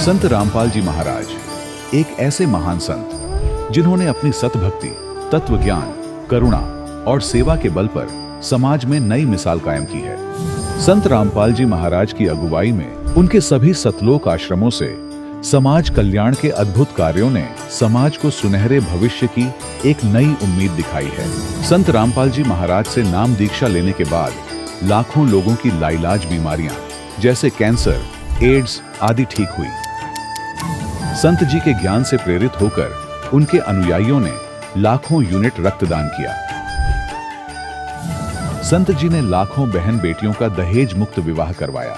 संत रामपाल जी महाराज एक ऐसे महान संत जिन्होंने अपनी सतभक्ति, तत्व ज्ञान, करुणा और सेवा के बल पर समाज में नई मिसाल कायम की है। संत रामपाल जी महाराज की अगुवाई में उनके सभी सतलोक आश्रमों से समाज कल्याण के अद्भुत कार्यों ने समाज को सुनहरे भविष्य की एक नई उम्मीद दिखाई है। संत रामपाल जी महाराज से नाम दीक्षा लेने के बाद लाखों लोगों की लाइलाज बीमारियां जैसे कैंसर, एड्स आदि ठीक हुई। संत जी के ज्ञान से प्रेरित होकर उनके अनुयायियों ने लाखों यूनिट रक्तदान किया। संत जी ने लाखों बहन बेटियों का दहेज मुक्त विवाह करवाया।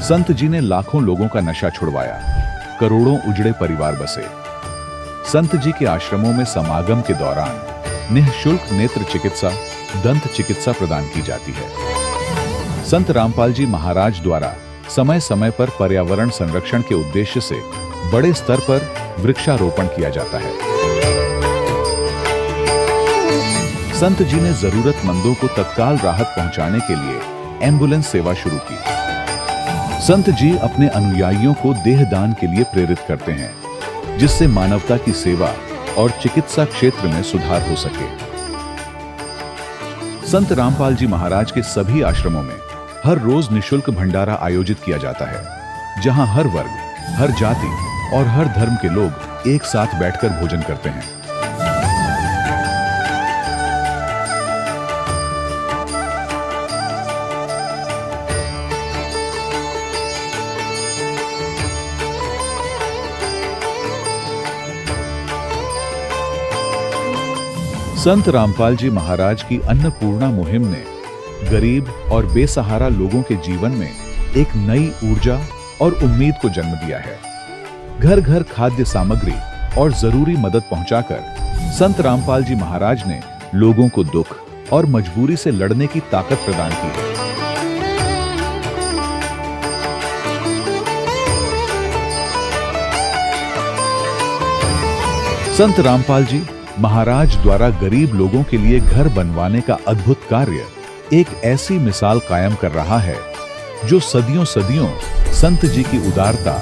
संत जी ने लाखों लोगों का नशा छुड़वाया, करोड़ों उजड़े परिवार बसे। संत जी के आश्रमों में समागम के दौरान निःशुल्क नेत्र चिकित्सा, दंत चिकित्सा प्रदान की जाती है। संत रामपाल जी महाराज द्वारा समय समय पर पर्यावरण संरक्षण के उद्देश्य से बड़े स्तर पर वृक्षारोपण किया जाता है। संत जी ने जरूरतमंदों को तत्काल राहत पहुंचाने के लिए एम्बुलेंस सेवा शुरू की। संत जी अपने अनुयायियों को देहदान के लिए प्रेरित करते हैं, जिससे मानवता की सेवा और चिकित्सा क्षेत्र में सुधार हो सके। संत रामपाल जी महाराज के सभी आश्रमों में हर रोज निःशुल्क भंडारा आयोजित किया जाता है, जहां हर वर्ग, हर जाति और हर धर्म के लोग एक साथ बैठकर भोजन करते हैं। संत रामपाल जी महाराज की अन्नपूर्णा मुहिम ने गरीब और बेसहारा लोगों के जीवन में एक नई ऊर्जा और उम्मीद को जन्म दिया है। घर घर खाद्य सामग्री और जरूरी मदद पहुंचाकर संत रामपाल जी महाराज ने लोगों को दुख और मजबूरी से लड़ने की ताकत प्रदान की है। संत रामपाल जी महाराज द्वारा गरीब लोगों के लिए घर बनवाने का अद्भुत कार्य एक ऐसी मिसाल कायम कर रहा है जो सदियों सदियों संत जी की उदारता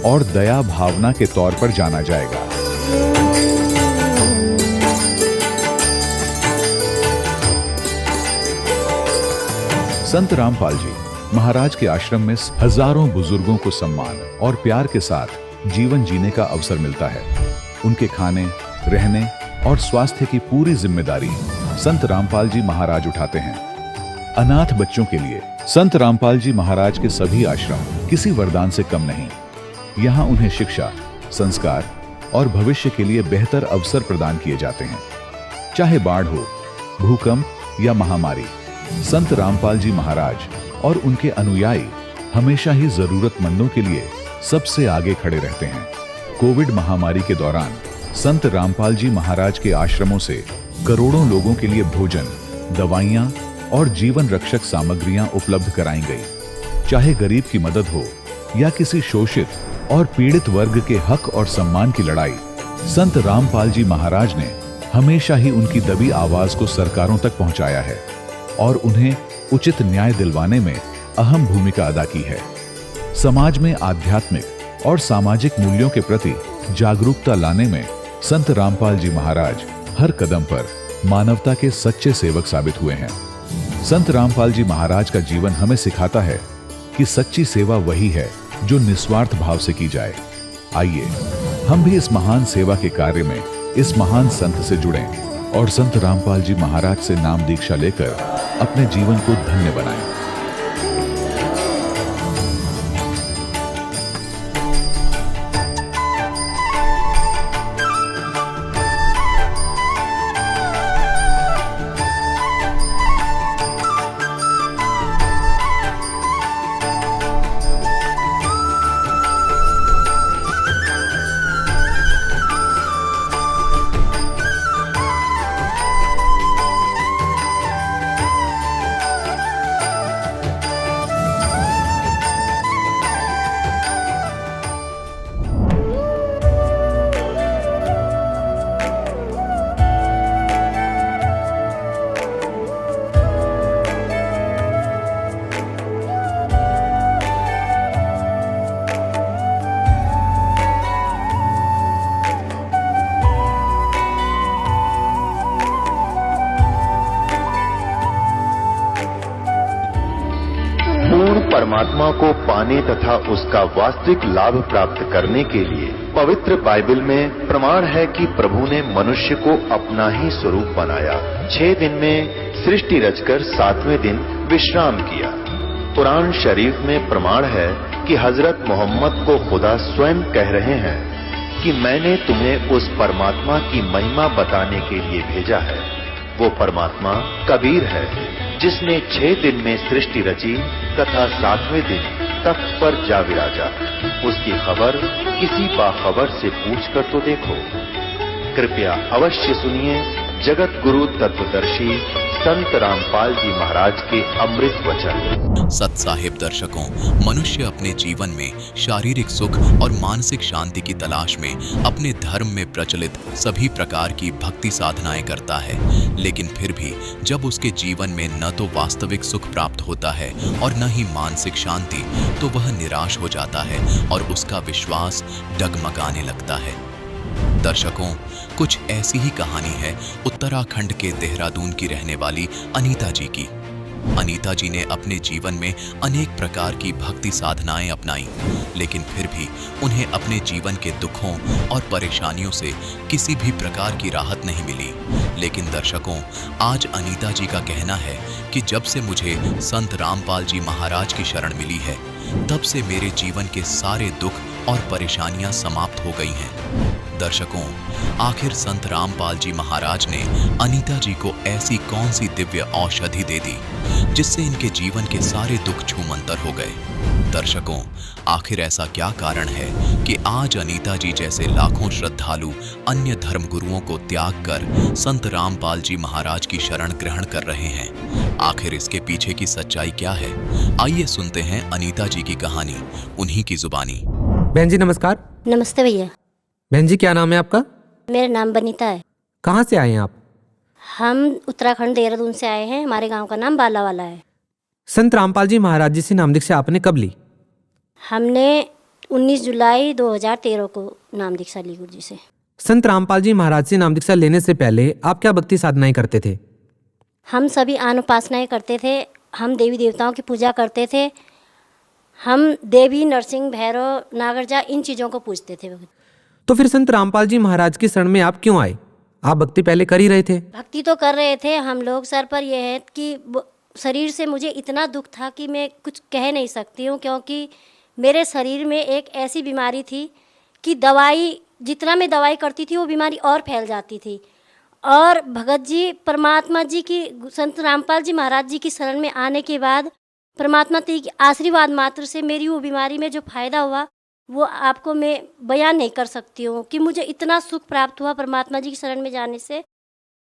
और दया भावना के तौर पर जाना जाएगा। संत रामपाल जी महाराज के आश्रम में हजारों बुजुर्गों को सम्मान और प्यार के साथ जीवन जीने का अवसर मिलता है। उनके खाने, रहने और स्वास्थ्य की पूरी जिम्मेदारी संत रामपाल जी महाराज उठाते हैं। अनाथ बच्चों के लिए संत रामपाल जी महाराज के सभी आश्रम किसी वरदान से कम नहीं। यहाँ उन्हें शिक्षा, संस्कार और भविष्य के लिए बेहतर अवसर प्रदान किए जाते हैं। चाहे बाढ़ हो, भूकंप या महामारी, संत रामपाल जी महाराज और उनके अनुयायी हमेशा ही जरूरतमंदों के लिए सबसे आगे खड़े रहते हैं। कोविड महामारी के दौरान संत रामपाल जी महाराज के आश्रमों से करोड़ों लोगों के लिए भोजन, दवाइयां और जीवन रक्षक सामग्रियां उपलब्ध कराई गई। चाहे गरीब की मदद हो या किसी शोषित और पीड़ित वर्ग के हक और सम्मान की लड़ाई, संत रामपाल जी महाराज ने हमेशा ही उनकी दबी आवाज को सरकारों तक पहुंचाया है और उन्हें उचित न्याय दिलवाने में अहम भूमिका अदा की है। समाज में आध्यात्मिक और सामाजिक मूल्यों के प्रति जागरूकता लाने में संत रामपाल जी महाराज हर कदम पर मानवता के सच्चे सेवक साबित हुए हैं। संत रामपाल जी महाराज का जीवन हमें सिखाता है कि सच्ची सेवा वही है जो निस्वार्थ भाव से की जाए। आइए हम भी इस महान सेवा के कार्य में इस महान संत से जुड़ें और संत रामपाल जी महाराज से नाम दीक्षा लेकर अपने जीवन को धन्य बनाएं। परमात्मा को पाने तथा उसका वास्तविक लाभ प्राप्त करने के लिए पवित्र बाइबल में प्रमाण है कि प्रभु ने मनुष्य को अपना ही स्वरूप बनाया। 6 दिन में सृष्टि रचकर 7वें दिन विश्राम किया। कुरान शरीफ में प्रमाण है कि हजरत मोहम्मद को खुदा स्वयं कह रहे हैं कि मैंने तुम्हें उस परमात्मा की महिमा बताने के लिए भेजा है। वो परमात्मा कबीर है जिसने 6 दिन में सृष्टि रची तथा 7वें दिन तख्त पर जा विराजा। उसकी खबर किसी बाखबर से पूछकर तो देखो। कृपया अवश्य सुनिए जगत गुरु तत्वदर्शी संत रामपाल जी महाराज के अमृत वचन। सत साहिब दर्शकों, मनुष्य अपने जीवन में शारीरिक सुख और मानसिक शांति की तलाश में अपने धर्म में प्रचलित सभी प्रकार की भक्ति साधनाएं करता है, लेकिन फिर भी जब उसके जीवन में न तो वास्तविक सुख प्राप्त होता है और न ही मानसिक शांति, तो वह निराश हो जाता है और उसका विश्वास डगमगाने लगता है। दर्शकों, कुछ ऐसी ही कहानी है उत्तराखंड के देहरादून की रहने वाली अनीता जी की। अनीता जी ने अपने जीवन में अनेक प्रकार की भक्ति साधनाएं अपनाई, लेकिन फिर भी उन्हें अपने जीवन के दुखों और परेशानियों से किसी भी प्रकार की राहत नहीं मिली। लेकिन दर्शकों, आज अनीता जी का कहना है कि जब से मुझे संत रामपाल जी महाराज की शरण मिली है, तब से मेरे जीवन के सारे दुख और परेशानियां समाप्त हो गई हैं। दर्शकों, आखिर संत रामपाल जी महाराज ने अनीता जी को ऐसी कौन सी दिव्य औषधि दे दी जिससे इनके जीवन के सारे दुख छूमंतर हो गए? दर्शकों, आखिर ऐसा क्या कारण है कि आज अनीता जी जैसे लाखों श्रद्धालु अन्य धर्म गुरुओं को त्याग कर संत रामपाल जी महाराज की शरण ग्रहण कर रहे हैं? आखिर इसके पीछे की सच्चाई क्या है? आइए सुनते हैं अनीता जी की कहानी उन्हीं की जुबानी। बहन जी नमस्कार। नमस्ते भैया। बहन जी क्या नाम है आपका? मेरा नाम बनीता है। कहाँ से आए हैं आप? हम उत्तराखंड देहरादून से आए हैं। हमारे गांव का नाम बालावाला है। संत रामपाल जी महाराज जी से नाम दीक्षा आपने कब ली? हमने 19 जुलाई 2013 को नाम दीक्षा ली गुरु जी से। संत रामपाल जी महाराज से नाम दीक्षा लेने से पहले आप क्या भक्ति साधनाएं करते थे? हम सभी आन उपासनाएँ करते थे। हम देवी देवताओं की पूजा करते थे। हम देवी, नरसिंह, भैरव, नागरजा इन चीज़ों को पूजते थे। तो फिर संत रामपाल जी महाराज की शरण में आप क्यों आए? आप भक्ति पहले कर ही रहे थे। भक्ति तो कर रहे थे हम लोग सर, पर यह है कि शरीर से मुझे इतना दुख था कि मैं कुछ कह नहीं सकती हूँ, क्योंकि मेरे शरीर में एक ऐसी बीमारी थी कि दवाई, जितना मैं दवाई करती थी वो बीमारी और फैल जाती थी। और भगत जी, परमात्मा जी की, संत रामपाल जी महाराज जी की शरण में आने के बाद परमात्मा जी के आशीर्वाद मात्र से मेरी वो बीमारी में जो फ़ायदा हुआ वो आपको मैं बयान नहीं कर सकती हूँ कि मुझे इतना सुख प्राप्त हुआ परमात्मा जी की शरण में जाने से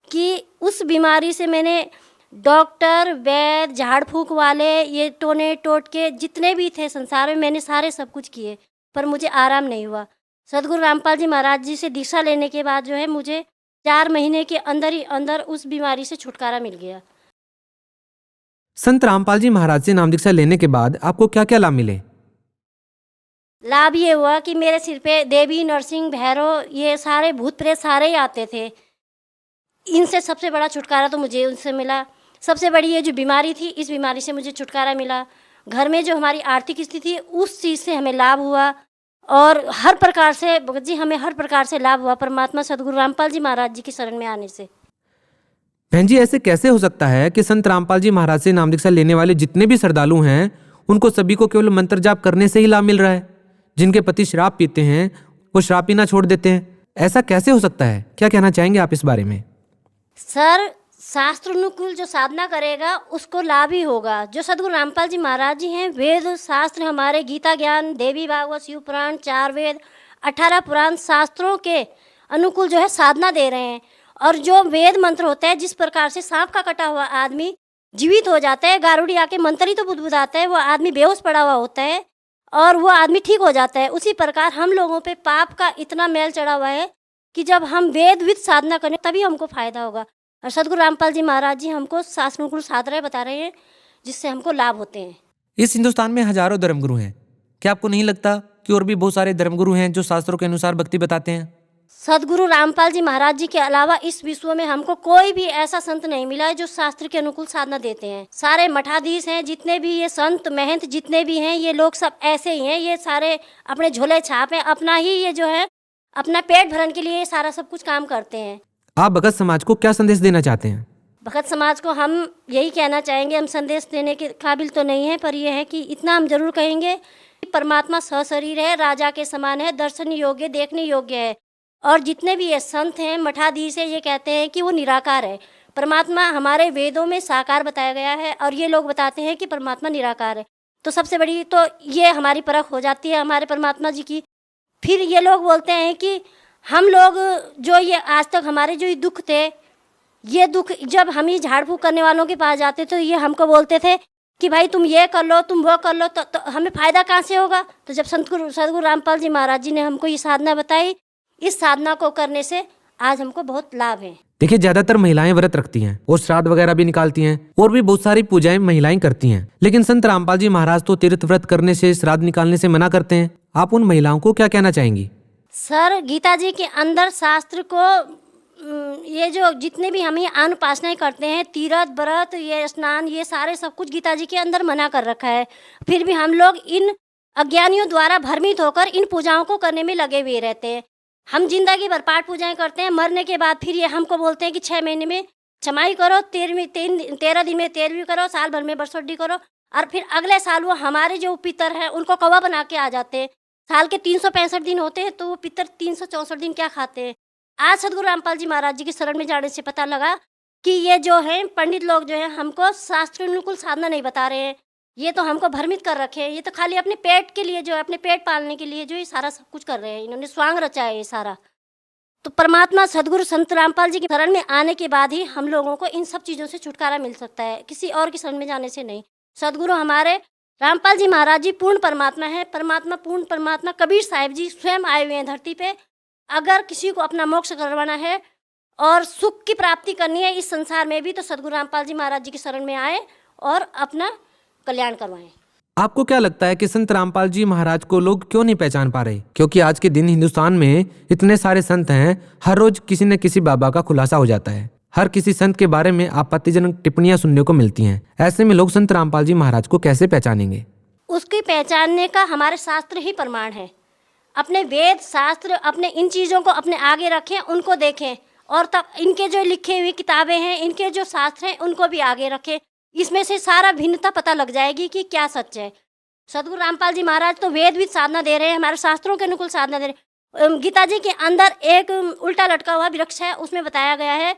कि उस बीमारी से मैंने डॉक्टर, वैद्य, झाड़ फूक वाले, ये टोने टोट के जितने भी थे संसार में, मैंने सारे सब कुछ किए, पर मुझे आराम नहीं हुआ। सदगुरु रामपाल जी महाराज जी से दीक्षा लेने के बाद जो है मुझे 4 महीने के अंदर ही अंदर उस बीमारी से छुटकारा मिल गया। संत रामपाल जी महाराज से नाम दीक्षा लेने के बाद आपको क्या क्या लाभ मिले? लाभ ये हुआ कि मेरे सिर पे देवी, नरसिंह, भैरव, ये सारे भूत प्रेत सारे ही आते थे। इनसे सबसे बड़ा छुटकारा तो मुझे उनसे मिला। सबसे बड़ी ये जो बीमारी थी, इस बीमारी से मुझे छुटकारा मिला। घर में जो हमारी आर्थिक स्थिति थी उस चीज़ से हमें लाभ हुआ, और हर प्रकार से भगत जी हमें हर प्रकार से लाभ हुआ परमात्मा सदगुरु रामपाल जी महाराज जी की शरण में आने से। बहन जी, ऐसे कैसे हो सकता है कि संत रामपाल जी महाराज से नाम दीक्षा लेने वाले जितने भी श्रद्धालु हैं उनको सभी को केवल मंत्र जाप करने से ही लाभ मिल रहा है? जिनके पति शराब पीते हैं वो शराब पीना छोड़ देते हैं। ऐसा कैसे हो सकता है? क्या कहना चाहेंगे आप इस बारे में? सर, शास्त्र अनुकूल जो साधना करेगा उसको लाभ ही होगा। जो सदगुरु रामपाल जी महाराज जी हैं, वेद शास्त्र, हमारे गीता ज्ञान, देवी भागवत, शिव पुराण, 4 वेद, 18 पुराण शास्त्रों के अनुकूल जो है साधना दे रहे हैं। और जो वेद मंत्र होता है, जिस प्रकार से सांप का कटा हुआ आदमी जीवित हो जाता है, गारुड़ी आके मंत्र ही तो बुदबुदाता है, वो आदमी बेहोश पड़ा हुआ होता है और वो आदमी ठीक हो जाता है। उसी प्रकार हम लोगों पे पाप का इतना मैल चढ़ा हुआ है कि जब हम वेद विद साधना करें तभी हमको फायदा होगा। और सदगुरु रामपाल जी महाराज जी हमको शास्त्रानुकूल साधनाएं बता रहे हैं जिससे हमको लाभ होते हैं। इस हिंदुस्तान में हजारों धर्मगुरु हैं। क्या आपको नहीं लगता कि और भी बहुत सारे धर्मगुरु हैं जो शास्त्रों के अनुसार भक्ति बताते हैं? सदगुरु रामपाल जी महाराज जी के अलावा इस विश्व में हमको कोई भी ऐसा संत नहीं मिला है जो शास्त्र के अनुकूल साधना देते हैं। सारे मठाधीश हैं, जितने भी ये संत महंत जितने भी हैं, ये लोग सब ऐसे ही हैं। ये सारे अपने झोले छाप हैं, अपना ही ये जो है अपना पेट भरने के लिए सारा सब कुछ काम करते हैं। आप भगत समाज को क्या संदेश देना चाहते हैं? भगत समाज को हम यही कहना चाहेंगे, हम संदेश देने के काबिल तो नहीं है, पर यह है कि इतना हम जरूर कहेंगे कि परमात्मा सशरीर है, राजा के समान है, दर्शन योग्य, देखने योग्य है। और जितने भी ये संत हैं, मठाधीश है, ये कहते हैं कि वो निराकार है। परमात्मा हमारे वेदों में साकार बताया गया है और ये लोग बताते हैं कि परमात्मा निराकार है। तो सबसे बड़ी तो ये हमारी परख हो जाती है हमारे परमात्मा जी की। फिर ये लोग बोलते हैं कि हम लोग जो ये आज तक हमारे जो ये दुख थे, ये दुख जब हम ही झाड़ फूक करने वालों के पास जाते तो ये हमको बोलते थे कि भाई तुम ये कर लो, तुम वो कर लो, तो हमें फ़ायदा कहाँ से होगा। तो जब सदगुरु रामपाल जी महाराज जी ने हमको ये साधना बताई, इस साधना को करने से आज हमको बहुत लाभ है। देखिए, ज्यादातर महिलाएं व्रत रखती हैं और श्राद्ध वगैरह भी निकालती हैं और भी बहुत सारी पूजाएं महिलाएं करती हैं, लेकिन संत रामपाल जी महाराज तो तीर्थ व्रत करने से, श्राद्ध निकालने से मना करते हैं। आप उन महिलाओं को क्या कहना चाहेंगी? सर, गीता जी के अंदर शास्त्र को ये जो जितने भी हम ये अन्न उपासनाएं करते हैं, तीर्थ व्रत, ये स्नान, ये सारे सब कुछ गीता जी के अंदर मना कर रखा है। फिर भी हम लोग इन अज्ञानियों द्वारा भ्रमित होकर इन पूजाओं को करने में लगे हुए रहते हैं। हम जिंदगी भर पाठ पूजाएं करते हैं, मरने के बाद फिर ये हमको बोलते हैं कि 6 महीने में छमाई करो, 13 दिन में 13वीं करो, साल भर में बरसोड्डी करो, और फिर अगले साल वो हमारे जो पितर हैं उनको कौवा बना के आ जाते हैं। साल के 365 दिन होते हैं, तो वो पितर 364 दिन क्या खाते हैं। आज सदगुरु रामपाल जी महाराज जी की शरण में जाने से पता लगा कि ये जो है पंडित लोग जो है हमको शास्त्र अनुकूल साधना नहीं बता रहे हैं, ये तो हमको भ्रमित कर रखे हैं। ये तो खाली अपने पेट के लिए जो है, अपने पेट पालने के लिए जो ये सारा सब कुछ कर रहे हैं, इन्होंने स्वांग रचा है ये सारा। तो परमात्मा सदगुरु संत रामपाल जी की शरण में आने के बाद ही हम लोगों को इन सब चीज़ों से छुटकारा मिल सकता है, किसी और की शरण में जाने से नहीं। सदगुरु हमारे रामपाल जी महाराज जी पूर्ण परमात्मा है, परमात्मा पूर्ण परमात्मा कबीर साहिब जी स्वयं आए हुए हैं धरती पे। अगर किसी को अपना मोक्ष करवाना है और सुख की प्राप्ति करनी है इस संसार में भी, तो सदगुरु रामपाल जी महाराज जी की शरण में आए और अपना कल्याण करवाएं। आपको क्या लगता है कि संत रामपाल जी महाराज को लोग क्यों नहीं पहचान पा रहे? क्योंकि आज के दिन हिंदुस्तान में इतने सारे संत हैं, हर रोज किसी न किसी बाबा का खुलासा हो जाता है, हर किसी संत के बारे में आपत्तिजनक टिप्पणियां सुनने को मिलती हैं। ऐसे में लोग संत रामपाल जी महाराज को कैसे पहचानेंगे? उसकी पहचानने का हमारे शास्त्र ही प्रमाण है। अपने वेद शास्त्र, अपने इन चीज़ों को अपने आगे रखें, उनको देखें, और तब इनके जो लिखे हुई किताबें हैं, इनके जो शास्त्र हैं, उनको भी आगे रखें। इसमें से सारा भिन्नता पता लग जाएगी कि क्या सच है। सदगुरु रामपाल जी महाराज तो वेद भी साधना दे रहे हैं, हमारे शास्त्रों के अनुकूल साधना दे रहे हैं। गीता जी के अंदर एक उल्टा लटका हुआ वृक्ष है, उसमें बताया गया है,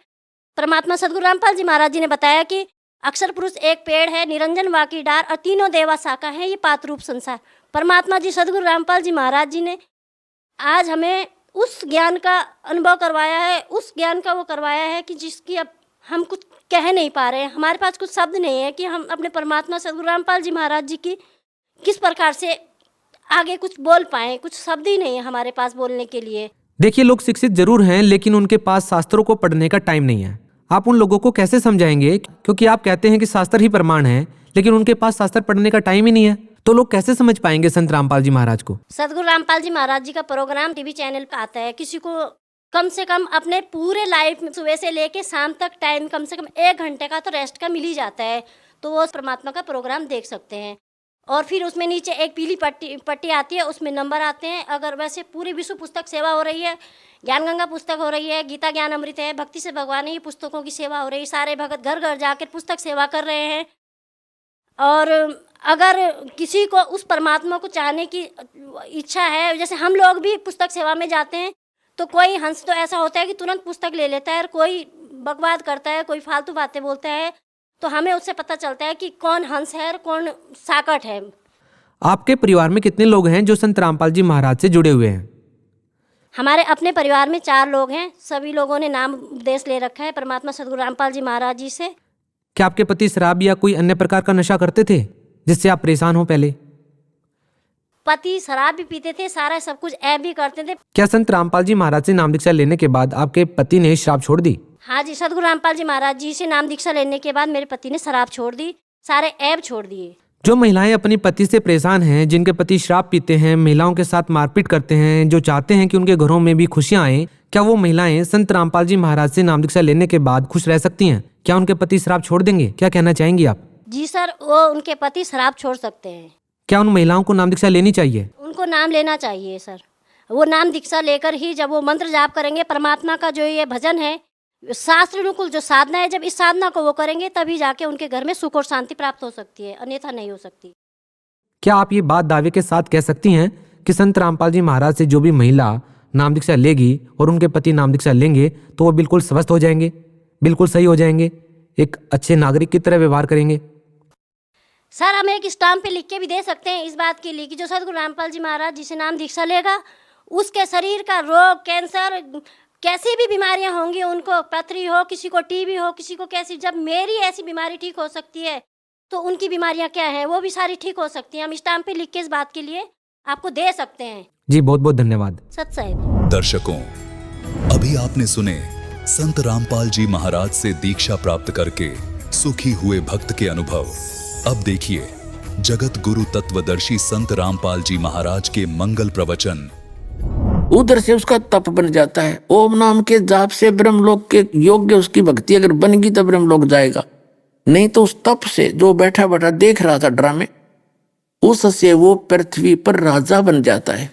परमात्मा सदगुरु रामपाल जी महाराज जी ने बताया कि अक्षर पुरुष एक पेड़ है, निरंजन वाकी डार, और तीनों देवा शाखा है, ये पात रूप संसार। परमात्मा जी सदगुरु रामपाल जी महाराज जी ने आज हमें उस ज्ञान का अनुभव करवाया है, उस ज्ञान का वो करवाया है कि जिसकी अब हम कुछ कह नहीं पा रहे हैं। हमारे पास कुछ शब्द नहीं है कि हम अपने परमात्मा सदगुरु रामपाल जी महाराज जी की किस प्रकार से आगे कुछ बोल पाएँ। कुछ शब्द ही नहीं है हमारे पास बोलने के लिए। देखिए, लोग शिक्षित जरूर हैं, लेकिन उनके पास शास्त्रों को पढ़ने का टाइम नहीं है। आप उन लोगों को कैसे समझाएंगे? क्योंकि आप कहते हैं कि शास्त्र ही प्रमाण है, लेकिन उनके पास शास्त्र पढ़ने का टाइम ही नहीं है, तो लोग कैसे समझ पाएंगे संत रामपाल जी महाराज को? सदगुरु रामपाल जी महाराज जी का प्रोग्राम टीवी चैनल पे आता है। किसी को कम से कम अपने पूरे लाइफ में सुबह से लेके शाम तक टाइम कम से कम 1 घंटे का तो रेस्ट का मिल ही जाता है, तो वो परमात्मा का प्रोग्राम देख सकते हैं। और फिर उसमें नीचे एक पीली पट्टी आती है, उसमें नंबर आते हैं। अगर वैसे पूरी विश्व पुस्तक सेवा हो रही है, ज्ञान गंगा पुस्तक हो रही है, गीता ज्ञान अमृत है, भक्ति से भगवान, ये पुस्तकों की सेवा हो रही है। सारे भगत घर घर जाकर पुस्तक सेवा कर रहे हैं। और अगर किसी को उस परमात्मा को चाहने की इच्छा है, जैसे हम लोग भी पुस्तक सेवा में जाते हैं, तो कोई हंस तो ऐसा होता है कि तुरंत पुस्तक ले लेता है, और कोई बकवाद करता है, कोई फालतू बातें बोलता है, तो हमें उससे पता चलता है कि कौन हंस है और कौन साकट है। आपके परिवार में कितने लोग हैं जो संत रामपाल जी महाराज से जुड़े हुए हैं? हमारे अपने परिवार में 4 लोग हैं। सभी लोगों ने नाम उपदेश ले रखा है परमात्मा सदगुरु रामपाल जी महाराज जी से। क्या आपके पति शराब या कोई अन्य प्रकार का नशा करते थे जिससे आप परेशान हो? पहले पति शराब भी पीते थे, सारा सब कुछ ऐब भी करते थे। क्या संत रामपाल जी महाराज से नाम दीक्षा लेने के बाद आपके पति ने शराब छोड़ दी? हाँ जी, सदगुरु रामपाल जी महाराज जी से नाम दीक्षा लेने के बाद मेरे पति ने शराब छोड़ दी, सारे ऐब छोड़ दिए। जो महिलाएं अपने पति से परेशान हैं, जिनके पति शराब पीते हैं, महिलाओं के साथ मारपीट करते हैं, जो चाहते हैं कि उनके घरों में भी खुशियां आए, क्या वो महिलाएं संत रामपाल जी महाराज से नाम दीक्षा लेने के बाद खुश रह सकती हैं? क्या उनके पति शराब छोड़ देंगे? क्या कहना चाहेंगी आप? जी सर, वो उनके पति शराब छोड़ सकते हैं। क्या उन महिलाओं को नाम दीक्षा लेनी चाहिए? उनको नाम लेना चाहिए सर। वो नाम दीक्षा लेकर ही जब वो मंत्र जाप करेंगे, परमात्मा का जो ये भजन है, शास्त्र अनुकूल जो साधना है, जब इस साधना को वो करेंगे तभी जाके उनके घर में सुख और शांति प्राप्त हो सकती है, अन्यथा नहीं हो सकती। क्या आप ये बात दावे के साथ कह सकती हैं कि संत रामपाल जी महाराज से जो भी महिला नाम दीक्षा लेगी और उनके पति नाम दीक्षा लेंगे तो वो बिल्कुल स्वस्थ हो जाएंगे, बिल्कुल सही हो जाएंगे, एक अच्छे नागरिक की तरह व्यवहार करेंगे? सर, हम एक स्टाम्प पे लिख के भी दे सकते हैं इस बात के लिए कि जो सदगुरु रामपाल जी महाराज जिसे नाम दीक्षा लेगा उसके शरीर का रोग, कैंसर, कैसी भी बीमारियां होंगी, उनको पथरी हो, किसी को टीबी हो, किसी को कैसी, जब मेरी ऐसी बीमारी ठीक हो सकती है तो उनकी बीमारियां क्या हैं वो भी सारी ठीक हो सकती हैं। हम स्टाम्प पे लिख के इस बात के लिए आपको दे सकते हैं। जी बहुत बहुत धन्यवाद। सत साहिब। दर्शकों, अभी आपने सुने संत रामपाल जी महाराज से दीक्षा प्राप्त करके सुखी हुए भक्त के अनुभव। अब देखिए जगत गुरु तत्वदर्शी संत रामपाल जी महाराज के मंगल प्रवचन। उधर से उसका तप बन जाता है। ओम नाम के जाप से ब्रह्मलोक के योग्य उसकी भक्ति अगर बनेगी तो ब्रह्मलोक जाएगा, नहीं तो उस तप से जो बैठा बैठा देख रहा था ड्रामे, उससे वो पृथ्वी पर राजा बन जाता है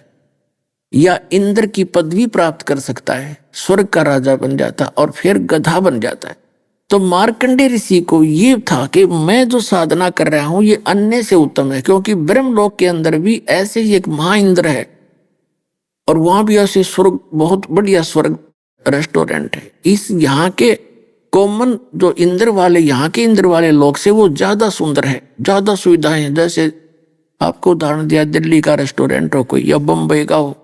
या इंद्र की पदवी प्राप्त कर सकता है, स्वर्ग का राजा बन जाता और फिर गधा बन जाता है। तो मार्कंडेय ऋषि को ये था कि मैं जो साधना कर रहा हूं ये अन्य से उत्तम है, क्योंकि ब्रह्मलोक के अंदर भी ऐसे ही एक महाइंद्र है और वहां भी ऐसे स्वर्ग, बहुत बढ़िया स्वर्ग रेस्टोरेंट है। इस यहाँ के कॉमन जो इंद्र वाले, यहाँ के इंद्र वाले लोग से वो ज्यादा सुंदर है, ज्यादा सुविधाएं हैं। जैसे आपको उदाहरण दिया दिल्ली का रेस्टोरेंट हो कोई या बम्बई का हो।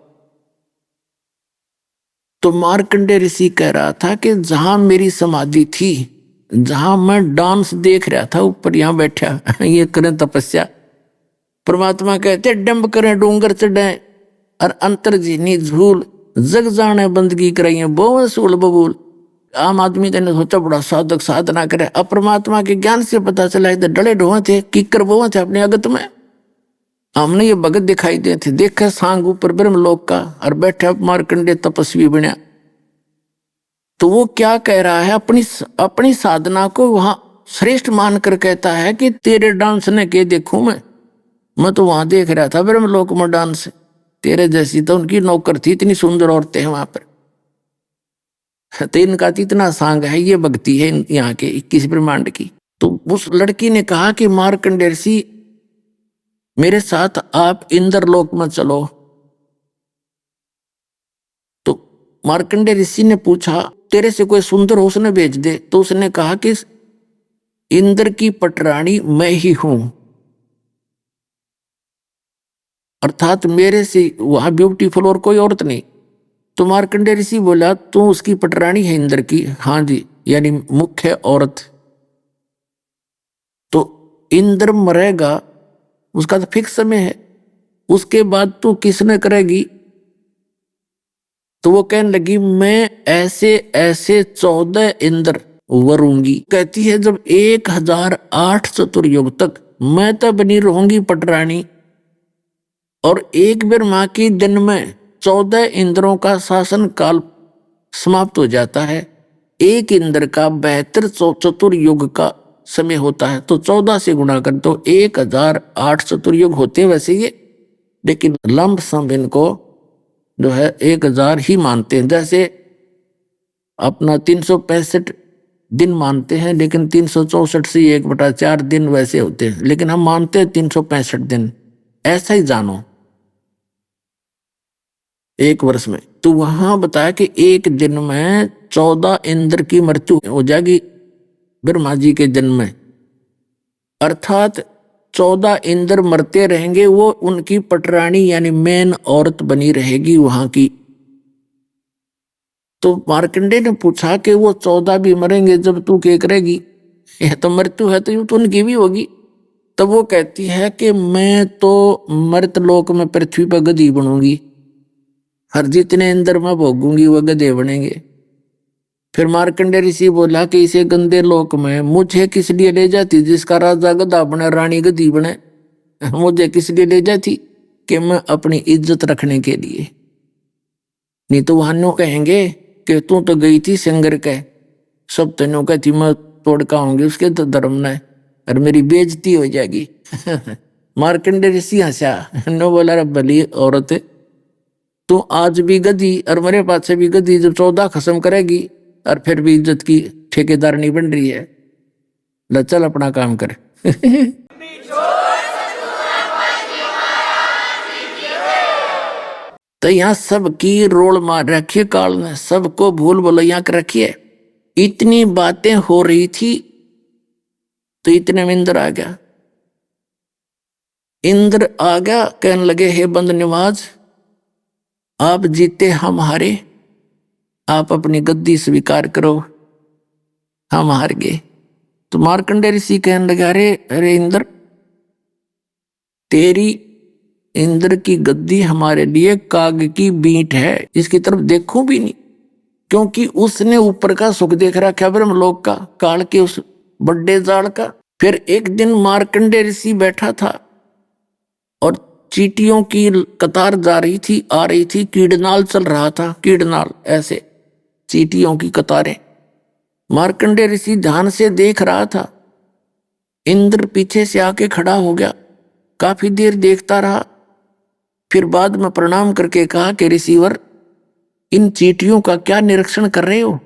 तो मार्कंडेय ऋषि कह रहा था कि जहां मेरी समाधि थी, जहां मैं डांस देख रहा था ऊपर, यहां बैठा ये करें तपस्या, परमात्मा कहते डंब करें डूंगर चढ़े और अंतर्जीनी झूल, जग जाने बंदगी कराइए बोवन सूल बबूल। आम आदमी ने सोचा बड़ा साधक साधना करे, अब परमात्मा के ज्ञान से पता चला इधर डले ढोए थे, किकर बोए थे अपने अगत में। हमने ये भगत दिखाई दे थे, देखा सांग ऊपर ब्रह्मलोक का और बैठा मार्कंडेय तपस्वी बना। तो वो क्या कह रहा है, अपनी साधना को वहां श्रेष्ठ मानकर कहता है कि तेरे डांस ने के देखूं मैं तो वहां देख रहा था ब्रह्मलोक में डांस, तेरे जैसी तो उनकी नौकर थी, इतनी सुंदर औरतें हैं वहां पर, तो इनका तो इतना सांग है, ये भक्ति है यहाँ के 21 ब्रह्मांड की। तो उस लड़की ने कहा कि मार्कंडेय ऋषि मेरे साथ आप इंद्रलोक में चलो। तो मार्कंडेय ऋषि ने पूछा तेरे से कोई सुंदर हो उसने भेज दे। तो उसने कहा कि इंद्र की पटरानी मैं ही हूं, अर्थात मेरे से वहां ब्यूटीफुल और कोई औरत नहीं। तो मार्कंडेय ऋषि बोला तू उसकी पटरानी है इंद्र की? हाँ जी, यानी मुख्य औरत। तो इंद्र मरेगा, उसका तो फिक्स समय है, उसके बाद तू किसने करेगी? तो वो कहने लगी मैं ऐसे ऐसे 14 इंद्र वरूंगी। कहती है जब 1008 चतुर्युग तक मैं तो बनी रहूंगी पटरानी, और एक ब्रह्मा की दिन में 14 इंद्रों का शासन काल समाप्त हो जाता है। एक इंद्र का 72 चतुर्युग का समय होता है, तो 14 से गुणा कर तो 1008 चतुर्युग होते हैं वैसे ये, लेकिन लंब सम इनको जो है 1000 ही मानते हैं। जैसे अपना 365 दिन मानते हैं, लेकिन 364 से 1/4 दिन वैसे होते हैं, लेकिन हम मानते हैं 365 दिन, ऐसा ही जानो एक वर्ष में। तो वहां बताया कि एक दिन में 14 इंद्र की मृत्यु हो जाएगी ब्रह्मा जी के जन्म में, अर्थात 14 इंद्र मरते रहेंगे, वो उनकी पटरानी यानी मेन औरत बनी रहेगी वहां की। तो मार्कंडेय ने पूछा कि वो 14 भी मरेंगे जब तू क्या करेगी? यह तो मृत्यु है तो उनकी भी होगी। तब वो कहती है कि मैं तो मृत लोक में पृथ्वी पर गधी बनूंगी, हर जितने इंद्र में भोगूंगी वो गधे बनेंगे। फिर मार्कंडेय ऋषि बोला कि इसे गंदे लोक में मुझे किस लिए ले जाती जिसका राजा गधा बने रानी गधी बने? मुझे किस लिए ले जाती कि मैं अपनी इज्जत रखने के लिए, नहीं तो वहां कहेंगे कि तू तो गई थी सिंगर के, सब तेनों कहती मैं तोड़का होंगे उसके तो धर्म न, और मेरी बेइज्जती हो जाएगी। मार्कंडे ऋषि हंसा, नो बोला रे भली औरत, तू आज भी गधी और मेरे पास से भी गधी, जब 14 खत्म करेगी और फिर भी इज्जत की ठेकेदार नहीं बन रही है, ल चल अपना काम कर। तो यहाँ सबकी रोल मार रखी है काल ने, सबको भूल भुलैया कर रखी है। इतनी बातें हो रही थी तो इतने में इंद्र आ गया। इंद्र आ गया, कहने लगे हे बंद निवाज, आप जीते हम हारे, आप अपनी गद्दी स्वीकार करो, हम हार गए। तो मार्कंडे ऋषि कहने लगे अरे अरे इंद्र, तेरी इंद्र की गद्दी हमारे लिए काग की बींट है, इसकी तरफ देखूं भी नहीं, क्योंकि उसने ऊपर का सुख देख रखा ब्रह्मलोक का, काल के उस बड़े जाल का। फिर एक दिन मार्कंडे ऋषि बैठा था और चींटियों की कतार जा रही थी, आ रही थी, कीड़नाल चल रहा था, कीड़नाल ऐसे चींटियों की कतारें। मार्कंडे ऋषि ध्यान से देख रहा था। इंद्र पीछे से आके खड़ा हो गया, काफी देर देखता रहा, फिर बाद में प्रणाम करके कहा कि ऋषिवर, इन चींटियों का क्या निरीक्षण कर रहे हो?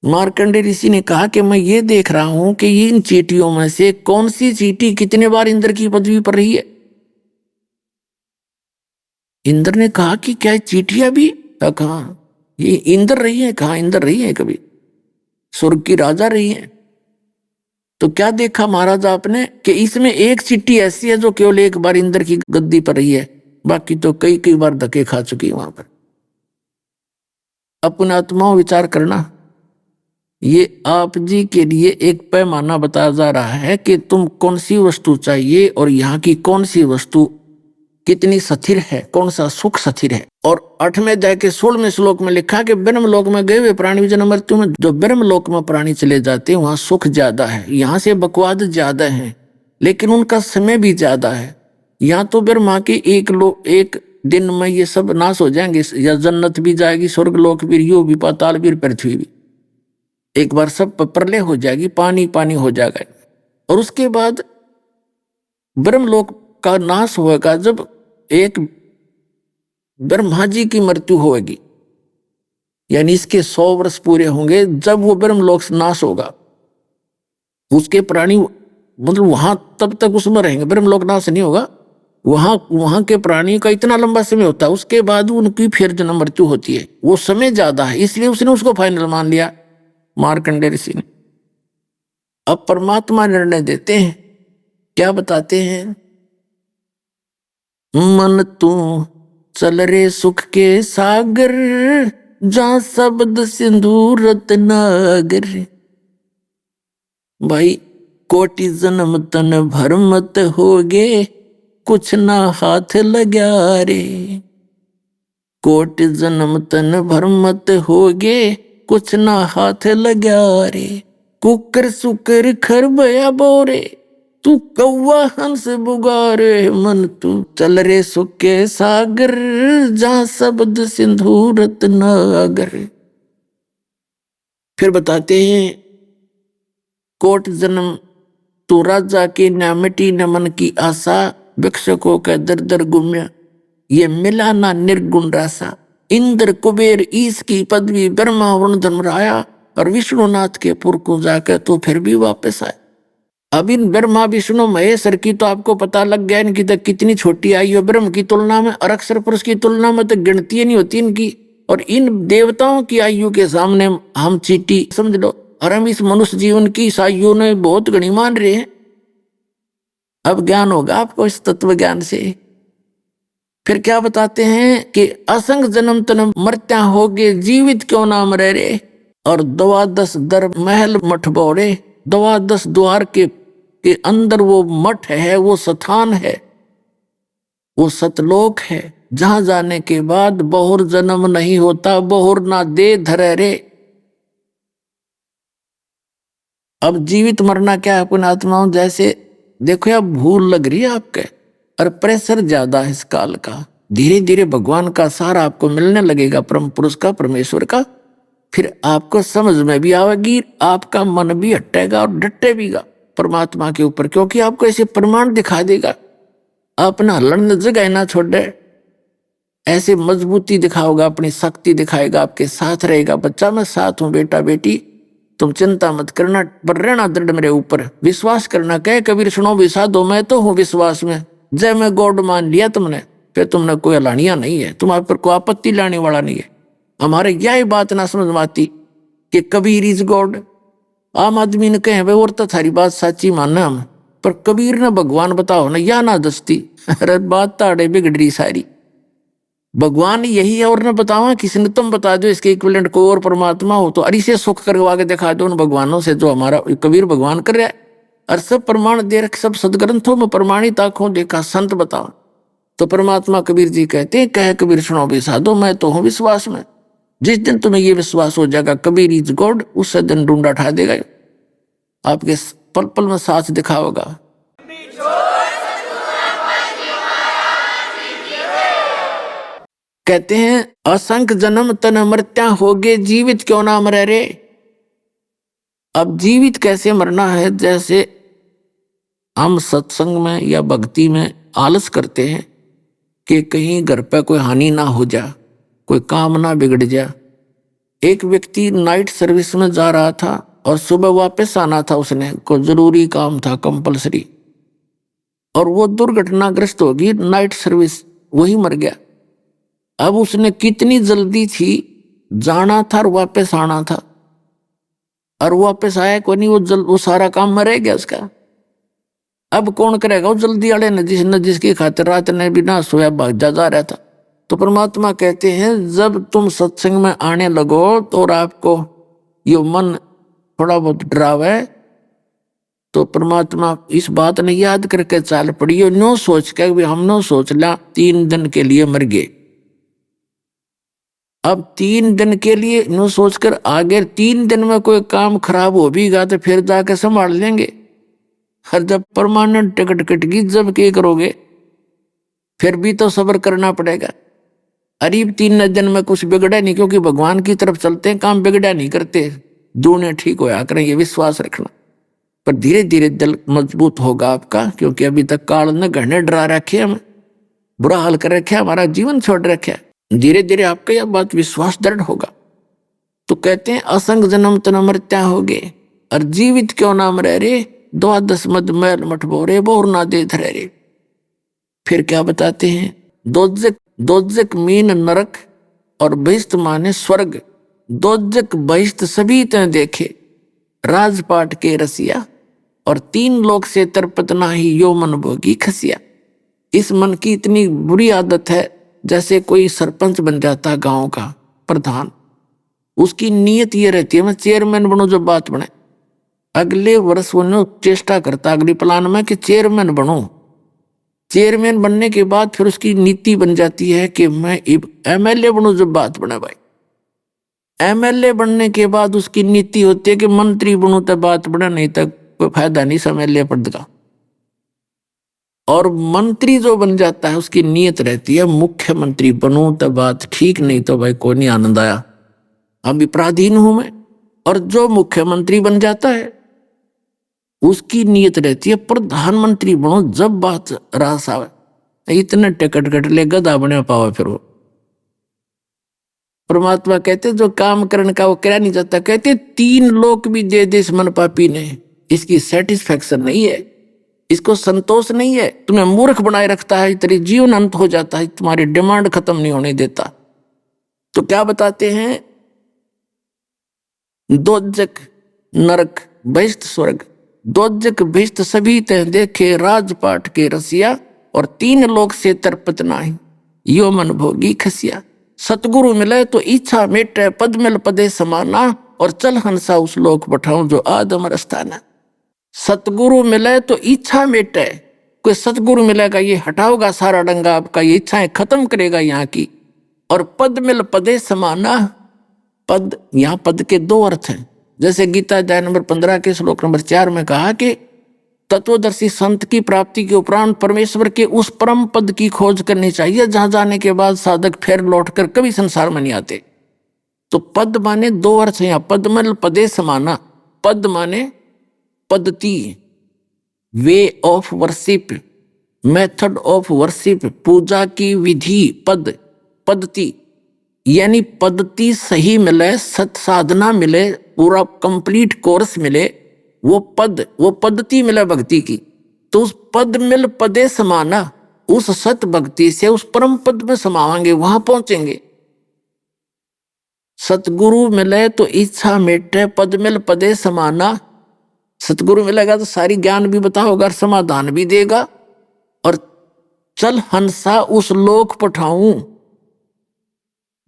मार्कंडे ऋषि ने कहा कि मैं ये देख रहा हूं कि इन चींटियों में से कौन सी चींटी कितने बार इंद्र की पदवी पर रही है। इंद्र ने कहा कि क्या चींटियां भी? कहा ये इंद्र रही है, कहा इंद्र रही है, कभी स्वर्ग की राजा रही है। तो क्या देखा महाराज आपने कि इसमें एक चींटी ऐसी है जो केवल एक बार इंद्र की गद्दी पर रही है, बाकी तो कई कई बार धक्के खा चुकी है वहां पर। अपने आत्माओं विचार करना, ये आप जी के लिए एक पैमाना बताया जा रहा है कि तुम कौन सी वस्तु चाहिए और यहाँ की कौन सी वस्तु कितनी स्थिर है, कौन सा सुख स्थिर है। और 8वें अध्याय के 16वें श्लोक में लिखा कि ब्रह्मलोक में गए हुए प्राणी भी जन्म मृत्यु में, जो ब्रह्मलोक में प्राणी चले जाते हैं वहां सुख ज्यादा है, यहाँ से बकवाद ज्यादा है, लेकिन उनका समय भी ज्यादा है। यहाँ तो ब्रह्मा के एक दिन में ये सब नाश हो जाएंगे, या जन्नत भी जाएगी, स्वर्ग लोक भी, यो भी, पाताल भी, पृथ्वी भी, एक बार सब प्रलय हो जाएगी, पानी पानी हो जाएगा। और उसके बाद ब्रह्मलोक का नाश होगा जब एक ब्रह्मा जी की मृत्यु होगी, यानी इसके 100 वर्ष पूरे होंगे, जब वो ब्रह्मलोक से नाश होगा, उसके प्राणी मतलब वहां तब तक उसमें रहेंगे, ब्रह्मलोक नाश नहीं होगा, वहां के प्राणी का इतना लंबा समय होता है, उसके बाद उनकी फिर जन्म मृत्यु होती है, वो समय ज्यादा है, इसलिए उसने उसको फाइनल मान लिया मार्कंडे ऋषि ने। अब परमात्मा निर्णय देते हैं, क्या बताते हैं? मन तू चल रे सुख के सागर, जहां शब्द सिंधु रत्नागर। भाई कोटि जन्म तन भर मत होगे, कुछ ना हाथ लगा रे। कोटि जन्म तन भर मत होगे, कुछ ना हाथ लगा रे। कुकर सुकर खर बया बोरे, तू कौवा हंस बुगारे। मन तू चल रे सुख के सागर, जहां शब्द सिंधु रत्नागर। फिर बताते हैं कोट जन्म तू राजा की न मिटी न मन की आशा, भिक्षुकों का दर दर गुम्या, ये मिला ना निर्गुण रासा। इंद्र कुबेर ईश की पदवी, ब्रह्मा वरुण धर्मराया, और विष्णुनाथ के पुर को जाकर तो फिर भी वापस आए। अब इन ब्रह्मा विष्णु महेश्वर की तो आपको पता लग गया इनकी तो कितनी छोटी आयु है ब्रह्म की तुलना में, और अक्षर पुरुष की तुलना में तो गिनती नहीं होती इनकी। और इन देवताओं की आयु के सामने हम चींटी समझ लो, और हम इस मनुष्य जीवन की इस आयु ने बहुत घनी मान रहे हैं। अब ज्ञान होगा आपको इस तत्व ज्ञान से। फिर क्या बताते हैं कि असंग जन्म तन मरत्या होगे, जीवित क्यों नाम रह रे। और 12 दर महल मठ बोरे, 12 द्वार के अंदर वो मठ है, वो स्थान है, वो सतलोक है, जहां जाने के बाद बहुर जन्म नहीं होता, बहुर ना दे धरे रे। अब जीवित मरना क्या है? अपनी आत्माओं जैसे देखो यार भूल लग रही है आपके, और प्रेशर ज्यादा है इस काल का। धीरे धीरे भगवान का सहारा आपको मिलने लगेगा, परम पुरुष का, परमेश्वर का। फिर आपको समझ में भी आएगी, आपका मन भी हटेगा और डटे भीगा परमात्मा के ऊपर, क्योंकि आपको ऐसे प्रमाण दिखा देगा। अपना हलन जगह ना छोड़े, ऐसे मजबूती दिखाओगा, अपनी शक्ति दिखाएगा, आपके साथ रहेगा। बच्चा मैं साथ हूं, बेटा बेटी तुम चिंता मत करना, पर रहना दृढ़ मेरे ऊपर, विश्वास करना। कहे कबीर सुनो विषादो, मैं तो हूं विश्वास में। जय मैं गॉड मान लिया तुमने, फिर तुमने कोई हलानिया नहीं है, तुम्हारे पर कोई आपत्ति लाने वाला नहीं है। हमारे यह बात ना समझ में आती कि कबीर इज गॉड। आम आदमी ने कहे भाई और तो थारी बात सच्ची मानना हम, पर कबीर ने भगवान बताओ ना, या ना दस्ती। अरे बात ताड़े बिगड़ रही सारी। भगवान यही है और न बतावा किसी ने, तुम बता दो इसके इक्विवेलेंट को और परमात्मा हो तो, अरे से सुख करवा के दिखा दो उन भगवानों से जो हमारा कबीर भगवान कर रहा है। और सब प्रमाण दे रखे, सब सदग्रंथों में प्रमाणित आंखों देखा, संत बताओ। तो परमात्मा कबीर जी कहते हैं, कहे कबीर सुनो विषादो, मैं तो हूं विश्वास में। जिस दिन तुम्हें ये विश्वास हो जाएगा कबीर इज गॉड, उस दिन डूंडा उठा देगा, आपके पल पल में साथ दिखाओगा। कहते हैं असंख्य जन्म तन मृत्या होगे, जीवित क्यों ना मरे रे। अब जीवित कैसे मरना है, जैसे हम सत्संग में या भक्ति में आलस करते हैं कि कहीं घर पे कोई हानि ना हो जा, कोई काम ना बिगड़ जा। एक व्यक्ति नाइट सर्विस में जा रहा था और सुबह वापस आना था, उसने कोई जरूरी काम था कंपलसरी, और वो दुर्घटनाग्रस्त होगी नाइट सर्विस, वही मर गया। अब उसने कितनी जल्दी थी, जाना था और वापस आना था, और वापस आया कोई नहीं, वो सारा काम मरे गया उसका। अब कौन करेगा, वो जल्दी वाले न जिसकी खातिर रात ने भी ना सोया भाग जा रहा था। तो परमात्मा कहते हैं जब तुम सत्संग में आने लगो तो और आपको ये मन थोड़ा बहुत डरावे, तो परमात्मा इस बात ने याद करके चाल पड़ी, नो सोच के भी हम नो सोच ला 3 दिन के लिए मर गए। अब 3 दिन के लिए नो सोचकर आगे 3 दिन में कोई काम खराब हो भी गा तो फिर जाके संभाल लेंगे। हर जब परमानेंट टिकट कट गई जब क्या करोगे, फिर भी तो सब्र करना पड़ेगा। अरीब 3 दिन में कुछ बिगड़ा नहीं, क्योंकि भगवान की तरफ चलते हैं, काम बिगड़ा नहीं करते, दूने ठीक होया करें, ये विश्वास रखना। पर धीरे धीरे दिल मजबूत होगा आपका, क्योंकि अभी तक काल ने घने डरा रखे, हम बुरा हाल कर रखे, हमारा जीवन छोड़ रखे। धीरे धीरे आपका यह बात विश्वास दृढ़ होगा। तो कहते हैं असंग जन्म तन मृत्या हो गए, और जीवित क्यों नाम रह रे, 12 मद मैल मठ बोरे बोर ना दे धरे रे। फिर क्या बताते हैं, दोजक मीन नरक और बहिष्ट माने स्वर्ग, दोजक बहिष्ट सभी तय देखे, राजपाट के रसिया, और 3 लोक से तरपत नाही यो मन भोगी खसिया। इस मन की इतनी बुरी आदत है, जैसे कोई सरपंच बन जाता है गांव का प्रधान, उसकी नीयत ये रहती है मैं चेयरमैन बनूं, जो बात बने अगले वर्ष वो चेष्टा करता अगली प्लान में कि चेयरमैन बनूं। चेयरमैन बनने के बाद फिर उसकी नीति बन जाती है कि मैं एमएलए बनूं, जो बात बने भाई। एमएलए बनने के बाद उसकी नीति होती है कि मंत्री बनूं, तो बात बना, नहीं तक कोई फायदा नहीं एमएलए पद का। और मंत्री जो बन जाता है उसकी नीयत रहती है मुख्यमंत्री बनूं, तो बात ठीक, नहीं तो भाई कोई नहीं आनंद आया, अभी पराधीन हूं मैं। और जो मुख्यमंत्री बन जाता है उसकी नीयत रहती है प्रधानमंत्री बनो, जब बात रास आवे। इतने टिकट कट ले गधा बने पावे फिर वो। परमात्मा कहते जो काम करने का वो करा नहीं जाता, कहते 3 लोक भी दे दे इस मन पापी ने, इसकी सेटिस्फेक्शन नहीं है, इसको संतोष नहीं है, तुम्हें मूर्ख बनाए रखता है, तेरी जीवन अंत हो जाता है, तुम्हारी डिमांड खत्म नहीं होने देता। तो क्या बताते हैं, दोजक नरक बहिष्ट स्वर्ग, दोजक बहिष्ट सभी तय देखे, राजपाट के रसिया, और 3 लोक से तरपत नाही यो मन भोगी खसिया। सतगुरु मिले तो इच्छा मेटे, पद मिल पदे समाना, और चल हंसा उस लोक बैठाऊं जो आदम रस्ताना। सतगुरु मिले तो इच्छा मेटे, कोई सतगुरु मिलेगा ये हटाओगा सारा डंगा आपका, ये इच्छाएं खत्म करेगा यहाँ की। और पद मिल पदे समाना, पद यहाँ पद के 2 अर्थ हैं। जैसे गीता अध्याय नंबर 15 के श्लोक नंबर 4 में कहा कि तत्वदर्शी संत की प्राप्ति के उपरांत परमेश्वर के उस परम पद की खोज करनी चाहिए, जहां जाने के बाद साधक फिर लौटकर कभी संसार में नहीं आते। तो पद माने दो अर्थ हैं, पद्मल पदे समाना। पद माने पद्धति, way of worship, method of worship, पूजा की विधि, पद पद्धति। यानी पद्धति सही मिले, सत साधना मिले, पूरा कंप्लीट कोर्स मिले, वो पद्धति मिले भक्ति की। तो उस पद मिल पदे समाना, उस सत भक्ति से उस परम पद में समावांगे, वहां पहुंचेंगे। सतगुरु मिले तो इच्छा मिटे, पद मिल पदे समाना। सतगुरु मिलेगा तो सारी ज्ञान भी बताओगा, समाधान भी देगा। और चल हंसा उस लोक पठाऊं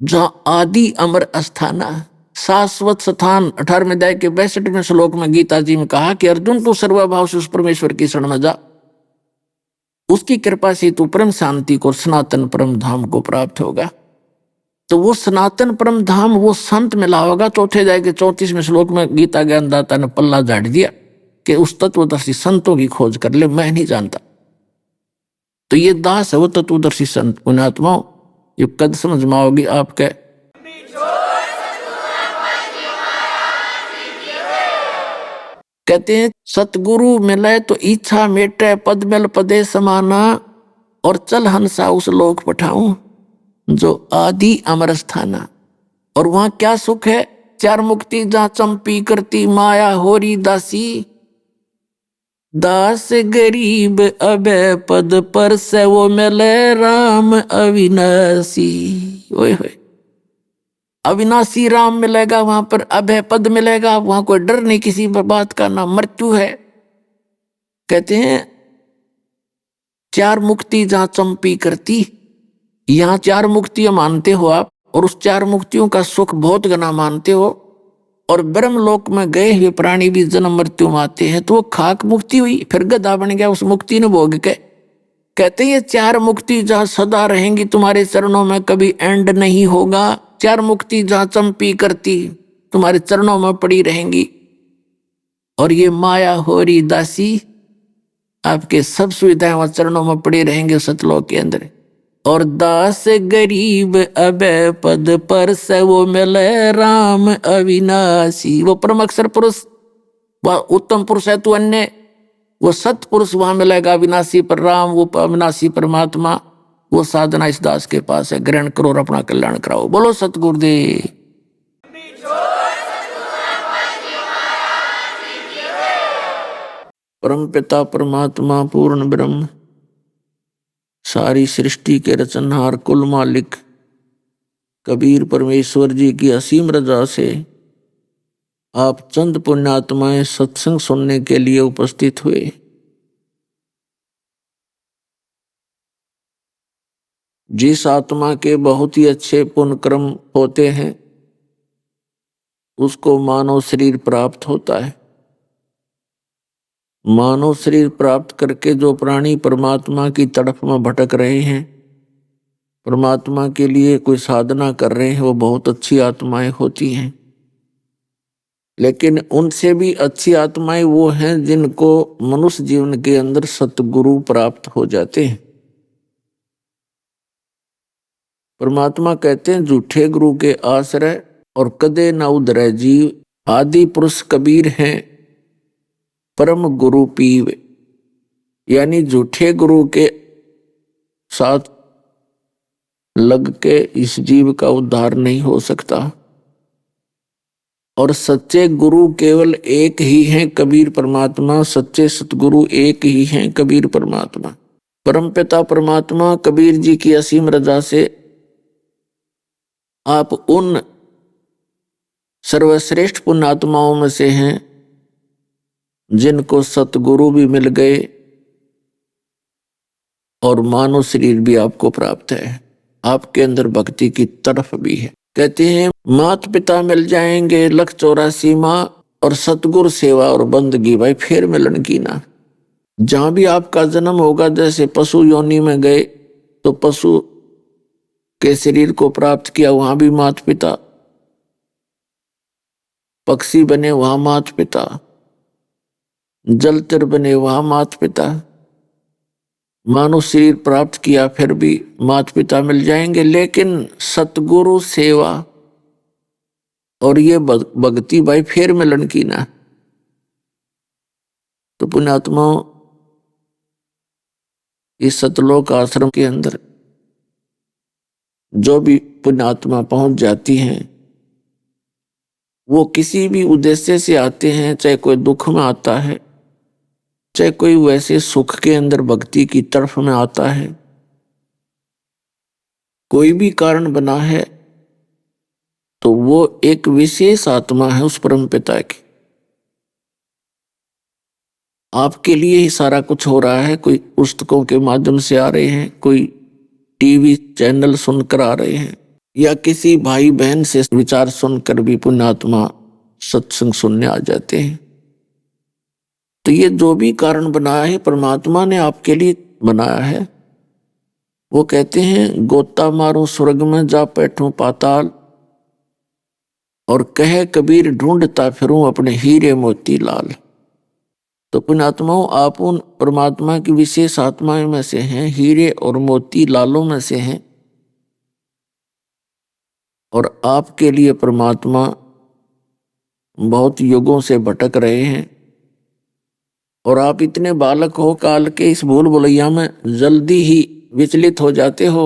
जहां आदि अमर अस्थाना, शाश्वत स्थान। 18वें अध्याय के 62वें श्लोक में गीता जी में कहा कि अर्जुन तू सर्वभाव से उस परमेश्वर की शरण में जा, उसकी कृपा से तू परम शांति को, सनातन परम धाम को प्राप्त होगा। तो वो सनातन परम धाम वो संत मिला होगा। चौथे अध्याय के 34वें श्लोक में गीता ज्ञानदाता ने पल्ला झाड़ दिया कि उस तत्वदर्शी संतों की खोज कर ले, मैं नहीं जानता। तो ये दास है वो तत्वदर्शी संत। पुण्यात्माओं, ये कद समझ में आओगी आपके। कहते हैं सतगुरु मिले तो इच्छा मेटे, पद मिल पदे समाना, और चल हंसा उस लोक पठाऊं जो आदि अमर स्थाना। और वहां क्या सुख है? चार मुक्ति जहां चंपी करती माया होरी दासी, दास गरीब अबे पद पर से वो मिले राम अविनाशी। ओए होए, अविनाशी राम मिलेगा वहां पर, अभय पद मिलेगा, वहां कोई डर नहीं किसी बात का, ना मृत्यु है। कहते हैं चार मुक्ति जहां चंपी करती, यहां चार मुक्तियां मानते हो आप, और उस चार मुक्तियों का सुख बहुत गना मानते हो। और ब्रह्मलोक में गए हुए प्राणी भी जन्म मृत्यु में आते हैं, तो वो खाक मुक्ति हुई, फिर गधा बन गया उस मुक्ति ने भोग के। कहते हैं ये चार मुक्ति जहां सदा रहेंगी तुम्हारे चरणों में, कभी एंड नहीं होगा। चार मुक्ति जहां चंपी करती तुम्हारे चरणों में पड़ी रहेंगी। और ये माया होरी दासी, आपके सब सुविधाएं वहां चरणों में पड़ी रहेंगे सतलोक के अंदर। और दास गरीब अभय पद पर से वो मिले राम अविनाशी। वो परम अक्षर पुरुष, वह उत्तम पुरुष है तू अन्य, वो सत पुरुष वहां मिलेगा अविनाशी पर राम, वो अविनाशी परमात्मा। वो साधना इस दास के पास है, ग्रहण करो और अपना कल्याण कराओ। बोलो सतगुरुदेव। परम पिता परमात्मा पूर्ण ब्रह्म, सारी सृष्टि के रचनहार कुल मालिक कबीर परमेश्वर जी की असीम रजा से आप चंद पुण्यात्माएं सत्संग सुनने के लिए उपस्थित हुए। जिस आत्मा के बहुत ही अच्छे पुण्य कर्म होते हैं उसको मानव शरीर प्राप्त होता है। मानव शरीर प्राप्त करके जो प्राणी परमात्मा की तरफ में भटक रहे हैं, परमात्मा के लिए कोई साधना कर रहे हैं, वो बहुत अच्छी आत्माएं होती हैं। लेकिन उनसे भी अच्छी आत्माएं वो हैं जिनको मनुष्य जीवन के अंदर सतगुरु प्राप्त हो जाते हैं। परमात्मा कहते हैं झूठे गुरु के आश्रय और कदे न उधरे जीव, आदि पुरुष कबीर हैं परम गुरु पीव। यानी झूठे गुरु के साथ लग के इस जीव का उद्धार नहीं हो सकता। और सच्चे गुरु केवल एक ही हैं, कबीर परमात्मा। सच्चे सतगुरु एक ही हैं, कबीर परमात्मा। परमपिता परमात्मा कबीर जी की असीम रजा से आप उन सर्वश्रेष्ठ पुण्यात्माओं में से हैं जिनको सतगुरु भी मिल गए और मानव शरीर भी आपको प्राप्त है। आपके अंदर भक्ति की तरफ भी है। कहते हैं मात पिता मिल जाएंगे, लख 84 माँ और सतगुरु सेवा और बंदगी, भाई फिर मिलन की ना। जहां भी आपका जन्म होगा, जैसे पशु योनि में गए तो पशु के शरीर को प्राप्त किया, वहां भी मात पिता। पक्षी बने, वहां मात पिता। जल तिर बने वहां माता पिता, मानव शरीर प्राप्त किया फिर भी माता पिता मिल जाएंगे, लेकिन सतगुरु सेवा और ये भक्ति भाई फिर मिलन की ना। तो पुण्यात्माओं, इस सतलोक आश्रम के अंदर जो भी पुण्यात्मा पहुंच जाती हैं, वो किसी भी उद्देश्य से आते हैं, चाहे कोई दुख में आता है, चाहे कोई वैसे सुख के अंदर भक्ति की तरफ में आता है, कोई भी कारण बना है, तो वो एक विशेष आत्मा है उस परम पिता की। आपके लिए ही सारा कुछ हो रहा है। कोई पुस्तकों के माध्यम से आ रहे हैं, कोई टीवी चैनल सुनकर आ रहे हैं, या किसी भाई बहन से विचार सुनकर भी पुण्यात्मा सत्संग सुनने आ जाते हैं। तो ये जो भी कारण बनाया है परमात्मा ने आपके लिए बनाया है। वो कहते हैं गोता मारो स्वर्ग में जा बैठूं पाताल, और कहे कबीर ढूंढता फिरूं अपने हीरे मोती लाल। तो पुण्यात्माओं, आप उन परमात्मा की विशेष आत्माओं में से हैं, हीरे और मोती लालों में से हैं, और आपके लिए परमात्मा बहुत युगों से भटक रहे हैं, और आप इतने बालक हो काल के इस भूल भुलैया में जल्दी ही विचलित हो जाते हो।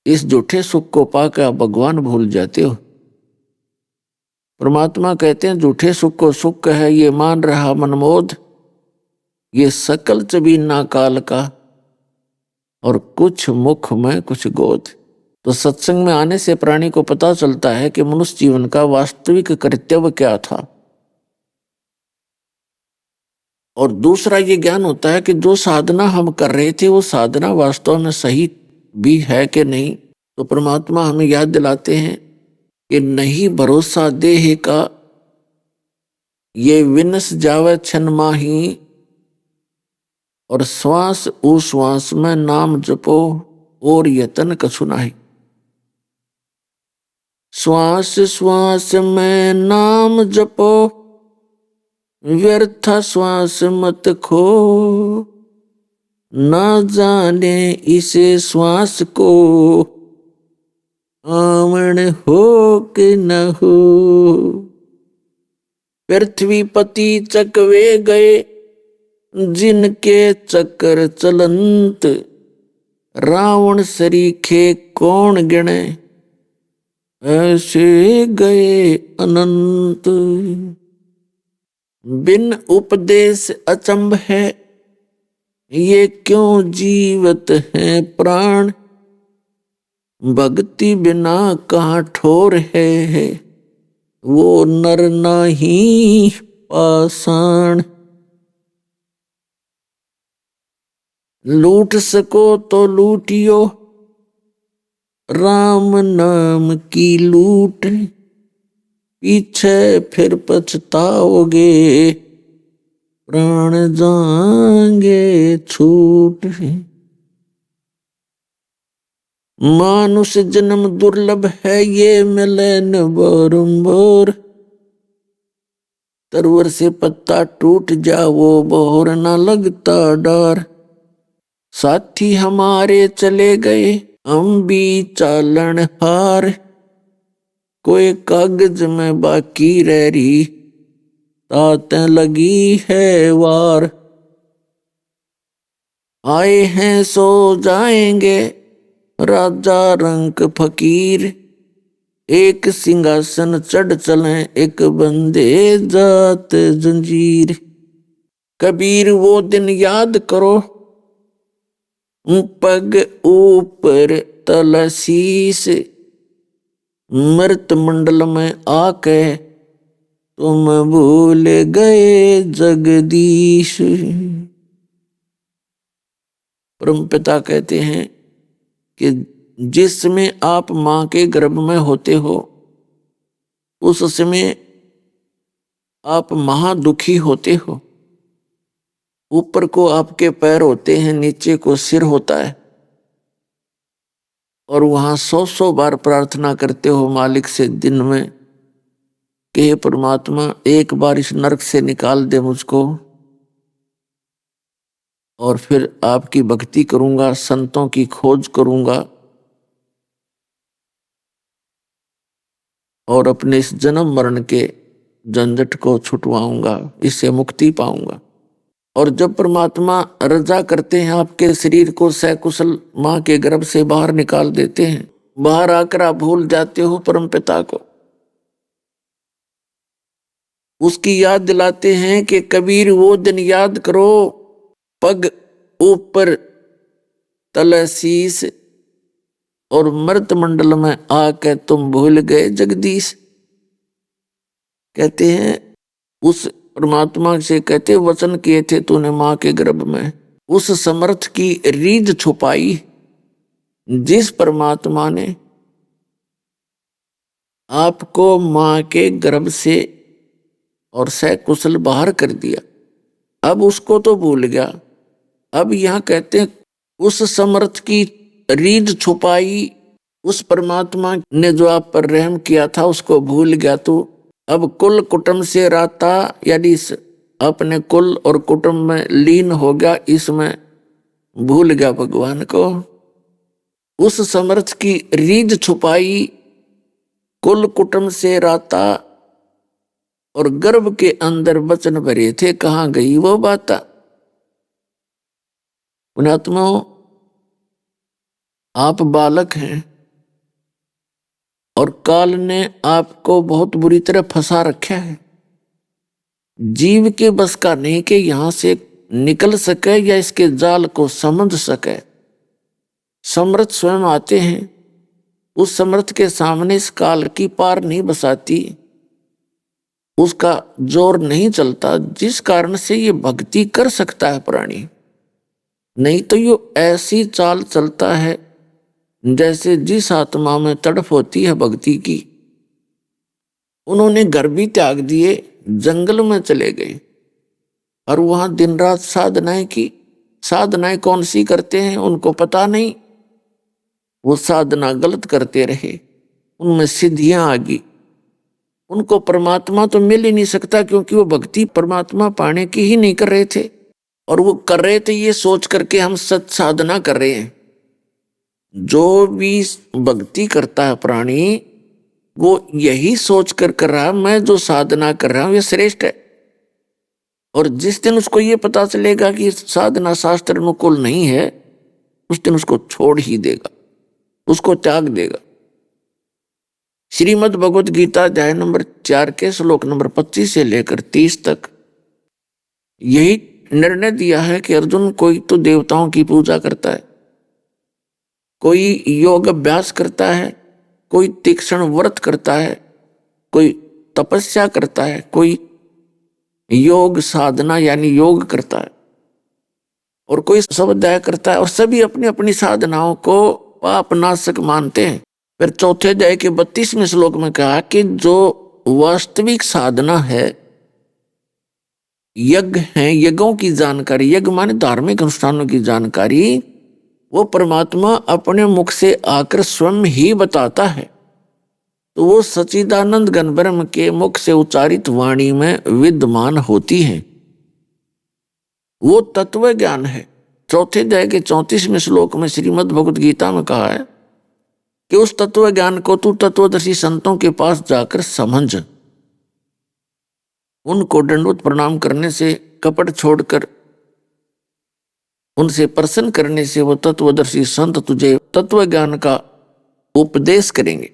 इस झूठे सुख को पाकर आप भगवान भूल जाते हो। परमात्मा कहते हैं झूठे सुख को सुख है ये मान रहा मनमोद, ये सकल चबीना काल का, और कुछ मुख में कुछ गोद। तो सत्संग में आने से प्राणी को पता चलता है कि मनुष्य जीवन का वास्तविक कर्तव्य क्या था। और दूसरा ये ज्ञान होता है कि जो साधना हम कर रहे थे वो साधना वास्तव में सही भी है कि नहीं। तो परमात्मा हमें याद दिलाते हैं कि नहीं भरोसा देह का, ये विनस जावे छन माही, और श्वास उश्वास में नाम जपो और यतन कछु नाही। श्वास श्वास में नाम जपो, व्यर्थ श्वास मत खो, ना जाने इसे श्वास को आमण हो कि न हो। पृथ्वीपति चकवे गए जिनके चक्कर चलंत, रावण सरीखे कौन गिने ऐसे गए अनंत। बिन उपदेश अचंभ है ये क्यों जीवत है प्राण, भक्ति बिना कहाँ ठोर है वो नर नहीं पाषाण। लूट सको तो लूटियो राम नाम की लूट, पीछे फिर पछताओगे प्राण जाएंगे छूट। मानुष जन्म दुर्लभ है ये मिले न बारंबार, तरवर से पत्ता टूट जाओ बोर न लगता डर। साथी हमारे चले गए हम भी चालन हार, कोई कागज में बाकी रह रही तातें लगी है वार। आए हैं सो जाएंगे राजा रंक फकीर, एक सिंहासन चढ़ चले एक बंदे जात जंजीर। कबीर वो दिन याद करो पग ऊपर तलसीस, मृत मंडल में आके तुम भूल गए जगदीश। परमपिता कहते हैं कि जिसमें आप मां के गर्भ में होते हो उस समय आप महादुखी होते हो। ऊपर को आपके पैर होते हैं, नीचे को सिर होता है, और वहां 100 बार प्रार्थना करते हो मालिक से दिन में कि हे परमात्मा एक बार इस नरक से निकाल दे मुझको, और फिर आपकी भक्ति करूंगा, संतों की खोज करूंगा और अपने इस जन्म मरण के झंझट को छुटवाऊंगा, इससे मुक्ति पाऊंगा। और जब परमात्मा रजा करते हैं, आपके शरीर को सकुशल मां के गर्भ से बाहर निकाल देते हैं, बाहर आकर आप भूल जाते हो परम पिता को, उसकी याद दिलाते हैं कि कबीर वो दिन याद करो, पग ऊपर तले शीस और मृत मंडल में आके तुम भूल गए जगदीश। कहते हैं उस परमात्मा से कहते वचन किए थे तूने मां के गर्भ में, उस समर्थ की रीझ छुपाई जिस परमात्मा ने आपको मां के गर्भ से और सकुशल बाहर कर दिया, अब उसको तो भूल गया। अब यहां कहते हैं उस समर्थ की रीझ छुपाई, उस परमात्मा ने जो आप पर रहम किया था उसको भूल गया तू। अब कुल कुटुंब से राता, यानी अपने कुल और कुटुंब में लीन हो गया, इसमें भूल गया भगवान को। उस समर्थ की रीझ छुपाई, कुल कुटुंब से राता, और गर्भ के अंदर वचन भरे थे, कहां गई वो बाता। पुण्यात्माओं, आप बालक हैं और काल ने आपको बहुत बुरी तरह फंसा रखा है। जीव के बस का नहीं कि यहां से निकल सके या इसके जाल को समझ सके। समर्थ स्वयं आते हैं, उस समर्थ के सामने इस काल की पार नहीं बसाती, उसका जोर नहीं चलता, जिस कारण से ये भक्ति कर सकता है प्राणी। नहीं तो ये ऐसी चाल चलता है जैसे जिस आत्मा में तड़प होती है भक्ति की। उन्होंने घर भी त्याग दिए, जंगल में चले गए और वहां दिन रात साधनाएं की। साधनाएं कौन सी करते हैं उनको पता नहीं, वो साधना गलत करते रहे, उनमें सिद्धियां आ गई। उनको परमात्मा तो मिल ही नहीं सकता, क्योंकि वो भक्ति परमात्मा पाने की ही नहीं कर रहे थे। और वो कर रहे थे ये सोच करके हम सत साधना कर रहे हैं। जो भी भक्ति करता है प्राणी, वो यही सोच कर रहा है मैं जो साधना कर रहा हूं ये श्रेष्ठ है। और जिस दिन उसको ये पता चलेगा कि साधना शास्त्र अनुकूल नहीं है, उस दिन उसको छोड़ ही देगा, उसको त्याग देगा। श्रीमद् भगवद गीता अध्याय नंबर 4 के श्लोक नंबर 25 से लेकर 30 तक यही निर्णय दिया है कि अर्जुन, कोई तो देवताओं की पूजा करता है, कोई योग अभ्यास करता है, कोई तीक्ष्ण व्रत करता है, कोई तपस्या करता है, कोई योग साधना यानी योग करता है, और कोई स्वाध्याय करता है, और सभी अपनी अपनी साधनाओं को पापनाशक मानते हैं। फिर चौथे अध्याय के 32वें श्लोक में कहा कि जो वास्तविक साधना है, यज्ञ है, यज्ञों की जानकारी, यज्ञ माने धार्मिक अनुष्ठानों की जानकारी, वो परमात्मा अपने मुख से आकर स्वयं ही बताता है। तो वो सच्चिदानंद घन ब्रह्म के मुख से उच्चारित वाणी में विद्यमान होती है, वो तत्व ज्ञान है। चौथे अध्याय के 34वें श्लोक में श्रीमद् भगवद गीता में कहा है कि उस तत्व ज्ञान को तू तत्वदर्शी संतों के पास जाकर समझ। उनको दंडवत प्रणाम करने से, कपट छोड़कर उनसे प्रसन्न करने से वो तत्वदर्शी संत तुझे तत्व ज्ञान का उपदेश करेंगे।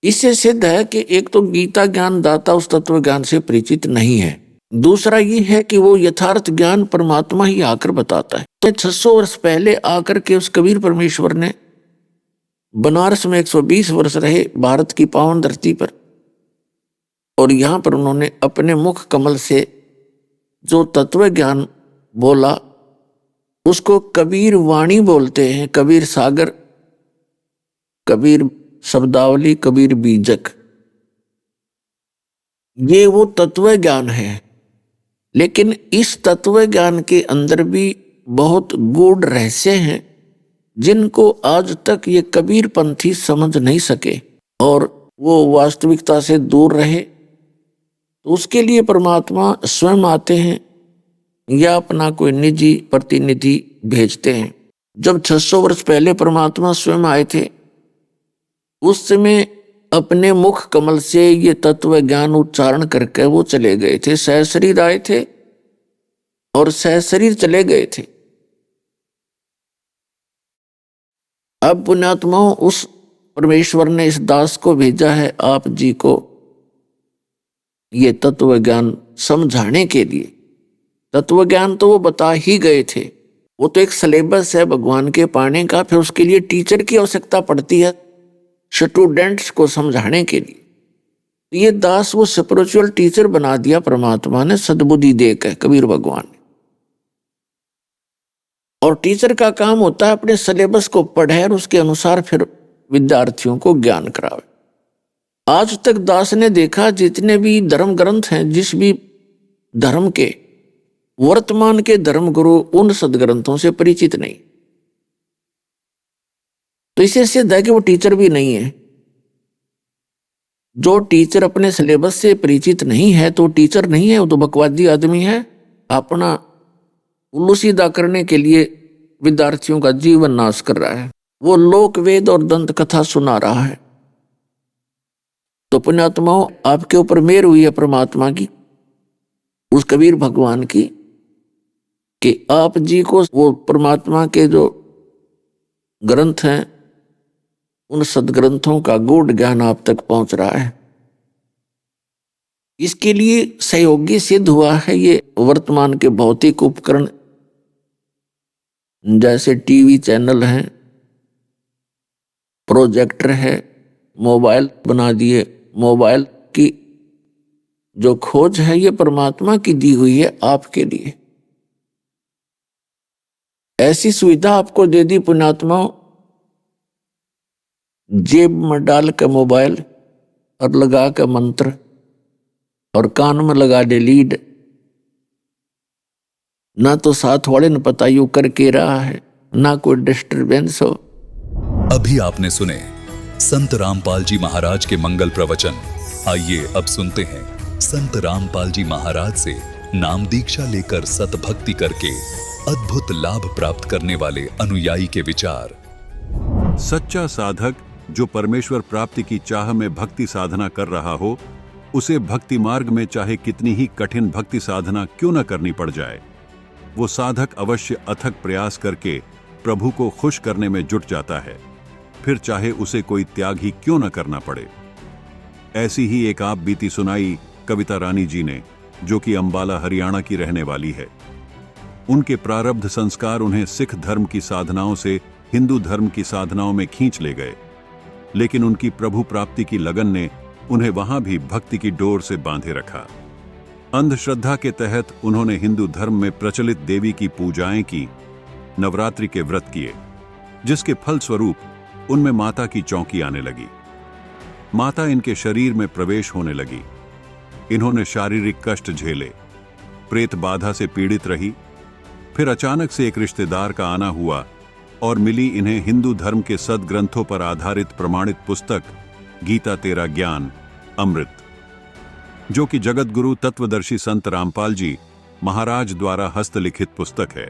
इससे सिद्ध है कि एक तो गीता ज्ञान दाता उस तत्व ज्ञान से परिचित नहीं है, दूसरा ये है कि वो यथार्थ ज्ञान परमात्मा ही आकर बताता है। तो 600 वर्ष पहले आकर के उस कबीर परमेश्वर ने बनारस में 120 वर्ष रहे, भारत की पावन धरती पर, और यहां पर उन्होंने अपने मुख कमल से जो तत्व ज्ञान बोला उसको कबीर वाणी बोलते हैं, कबीर सागर, कबीर शब्दावली, कबीर बीजक। ये वो तत्व ज्ञान है, लेकिन इस तत्व ज्ञान के अंदर भी बहुत गूढ़ रहस्य हैं जिनको आज तक ये कबीर पंथी समझ नहीं सके, और वो वास्तविकता से दूर रहे तो उसके लिए परमात्मा स्वयं आते हैं या अपना कोई निजी प्रतिनिधि भेजते हैं। जब 600 वर्ष पहले परमात्मा स्वयं आए थे, उस समय अपने मुख कमल से ये तत्व ज्ञान उच्चारण करके वो चले गए थे। सहशरीर आए थे और सहशरीर चले गए थे। अब पुण्यात्माओं, उस परमेश्वर ने इस दास को भेजा है आप जी को ये तत्व ज्ञान समझाने के लिए। तत्व ज्ञान तो वो बता ही गए थे, वो तो एक सिलेबस है भगवान के पाने का। फिर उसके लिए टीचर की आवश्यकता पड़ती है स्टूडेंट्स को समझाने के लिए। ये दास वो स्पिरिचुअल टीचर बना दिया परमात्मा ने, सद्बुद्धि देकर कबीर भगवान ने। और टीचर का काम होता है अपने सिलेबस को पढ़े और उसके अनुसार फिर विद्यार्थियों को ज्ञान करावे। आज तक दास ने देखा जितने भी धर्म ग्रंथ हैं, जिस भी धर्म के, वर्तमान के धर्म गुरु उन सदग्रंथों से परिचित नहीं। तो इसे सिद्ध है कि वो टीचर भी नहीं है। जो टीचर अपने सिलेबस से परिचित नहीं है तो टीचर नहीं है, वो तो बकवादी आदमी है। अपना उल्लू सीधा करने के लिए विद्यार्थियों का जीवन नाश कर रहा है। वो लोक वेद और दंत कथा सुना रहा है। तो पुण्यात्माओं, आपके ऊपर मेहर हुई है परमात्मा की, उस कबीर भगवान की, कि आप जी को वो परमात्मा के जो ग्रंथ हैं उन सदग्रंथों का गूढ़ ज्ञान आप तक पहुंच रहा है। इसके लिए सहयोगी सिद्ध हुआ है ये वर्तमान के भौतिक उपकरण, जैसे टीवी चैनल हैं, प्रोजेक्टर है, मोबाइल बना दिए। मोबाइल की जो खोज है ये परमात्मा की दी हुई है आपके लिए। ऐसी सुविधा आपको दे दी पुण्यात्माओं, जेब में डाल के मोबाइल और लगा के मंत्र और कान में लगा दे लीड, ना तो साथ वाले ने पता यू करके रहा है, ना कोई डिस्टरबेंस हो। अभी आपने सुने संत रामपाल जी महाराज के मंगल प्रवचन। आइए अब सुनते हैं संत रामपाल जी महाराज से नाम दीक्षा लेकर सतभक्ति करके अद्भुत लाभ प्राप्त करने वाले अनुयायी के विचार। सच्चा साधक जो परमेश्वर प्राप्ति की चाह में भक्ति साधना कर रहा हो, उसे भक्ति मार्ग में चाहे कितनी ही कठिन भक्ति साधना क्यों न करनी पड़ जाए, वो साधक अवश्य अथक प्रयास करके प्रभु को खुश करने में जुट जाता है, फिर चाहे उसे कोई त्याग ही क्यों न करना पड़े। ऐसी ही एक आप बीती सुनाई कविता रानी जी ने, जो कि अंबाला हरियाणा की रहने वाली है। उनके प्रारब्ध संस्कार उन्हें सिख धर्म की साधनाओं से हिंदू धर्म की साधनाओं में खींच ले गए, लेकिन उनकी प्रभु प्राप्ति की लगन ने उन्हें वहां भी भक्ति की डोर से बांधे रखा। अंधश्रद्धा के तहत उन्होंने हिंदू धर्म में प्रचलित देवी की पूजाएं की, नवरात्रि के व्रत किए, जिसके फलस्वरूप उनमें माता की चौंकी आने लगी। माता इनके शरीर में प्रवेश होने लगी। इन्होंने शारीरिक कष्ट झेले, प्रेत बाधा से पीड़ित रही। फिर अचानक से एक रिश्तेदार का आना हुआ और मिली इन्हें हिंदू धर्म के सदग्रंथों पर आधारित प्रमाणित पुस्तक गीता तेरा ज्ञान अमृत, जो कि जगत गुरु तत्वदर्शी संत रामपाल जी महाराज द्वारा हस्तलिखित पुस्तक है,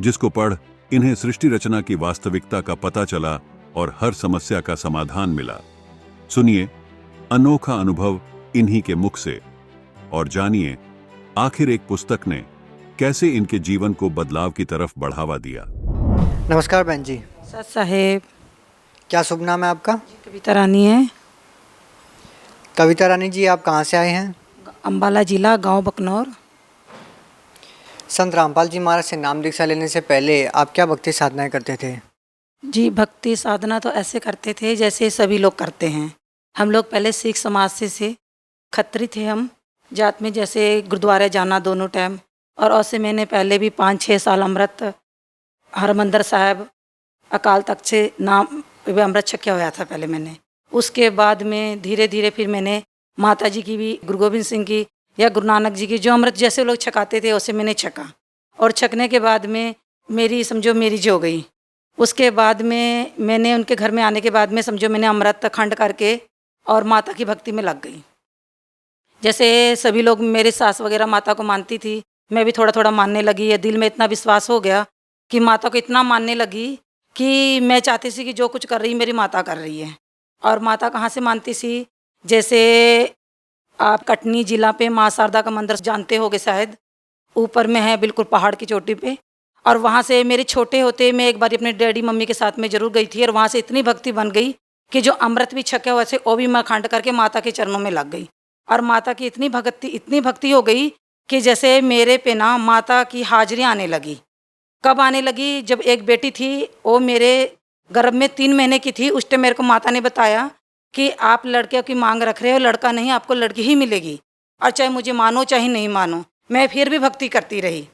जिसको पढ़ इन्हें सृष्टि रचना की वास्तविकता का पता चला और हर समस्या का समाधान मिला। सुनिए अनोखा अनुभव इन्हीं के मुख से और जानिए आखिर एक पुस्तक ने कैसे इनके जीवन को बदलाव की तरफ बढ़ावा दिया। नमस्कार बहन जी। सत साहेब। क्या शुभ नाम है आपका? कविता रानी है। कविता रानी जी, आप कहाँ से आए हैं? अंबाला जिला, गांव बकनौर। संत रामपाल जी महाराज से नाम दीक्षा लेने से पहले आप क्या भक्ति साधनाएं करते थे? जी, भक्ति साधना तो ऐसे करते थे जैसे सभी लोग करते हैं। हम लोग पहले सिख समाज से खत्री थे हम जात में, जैसे गुरुद्वारे जाना दोनों टाइम। और ऐसे मैंने पहले भी 5-6 साल अमृत हरमंदर साहब अकाल तख्त से नाम अमृत छक्या हुआ था पहले मैंने। उसके बाद में धीरे धीरे फिर मैंने माता जी की भी, गुरु गोविंद सिंह की या गुरु नानक जी की, जो अमृत जैसे लोग छकाते थे उसे मैंने छका। और छकने के बाद में मेरी समझो मेरी हो गई। उसके बाद में मैंने उनके घर में आने के बाद में समझो मैंने अमृत खंड करके और माता की भक्ति में लग गई। जैसे सभी लोग, मेरी सास वगैरह माता को मानती थी, मैं भी थोड़ा थोड़ा मानने लगी। या दिल में इतना विश्वास हो गया कि माता को इतना मानने लगी कि मैं चाहती थी कि जो कुछ कर रही मेरी माता कर रही है। और माता कहाँ से मानती थी, जैसे आप कटनी जिला पे माँ शारदा का मंदिर जानते होगे शायद, ऊपर में है बिल्कुल पहाड़ की चोटी पे। और वहाँ से मेरे छोटे होते मैं एक बार अपने डैडी मम्मी के साथ में ज़रूर गई थी, और वहाँ से इतनी भक्ति बन गई कि जो अमृत भी छके वैसे वो भी मैं खंड करके माता के चरणों में लग गई। और माता की इतनी भक्ति हो गई कि जैसे मेरे पे ना माता की हाजिरी आने लगी। कब आने लगी, जब एक बेटी थी वो मेरे गर्भ में 3 महीने की थी, उस टाइम मेरे को माता ने बताया कि आप लड़के की मांग रख रहे हो, लड़का नहीं, आपको लड़की ही मिलेगी। और चाहे मुझे मानो चाहे नहीं मानो, मैं फिर भी भक्ति करती रही।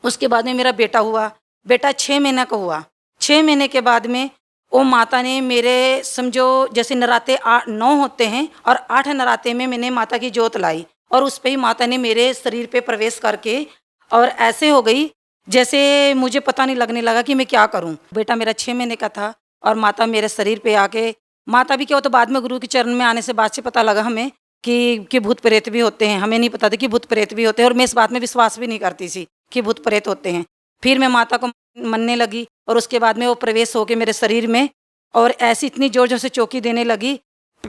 उसके बाद में मेरा बेटा हुआ, बेटा 6 महीने का हुआ। 6 महीने के बाद में वो माता ने मेरे, समझो जैसे नराते 9 होते हैं, और 8 नराते में मैंने माता की जोत लाई, और उस पे ही माता ने मेरे शरीर पे प्रवेश करके, और ऐसे हो गई जैसे मुझे पता नहीं लगने लगा कि मैं क्या करूं। बेटा मेरा 6 महीने का था और माता मेरे शरीर पे आके, माता भी क्या हो, तो बाद में गुरु के चरण में आने से बाद से पता लगा हमें कि भूत प्रेत भी होते हैं। हमें नहीं पता था कि भूत प्रेत भी होते हैं, और मैं इस बात में विश्वास भी नहीं करती थी कि भूत प्रेत होते हैं। फिर मैं माता को मनने लगी, और उसके बाद में वो प्रवेश होके मेरे शरीर में, और ऐसी इतनी जोर जोर से चौकी देने लगी।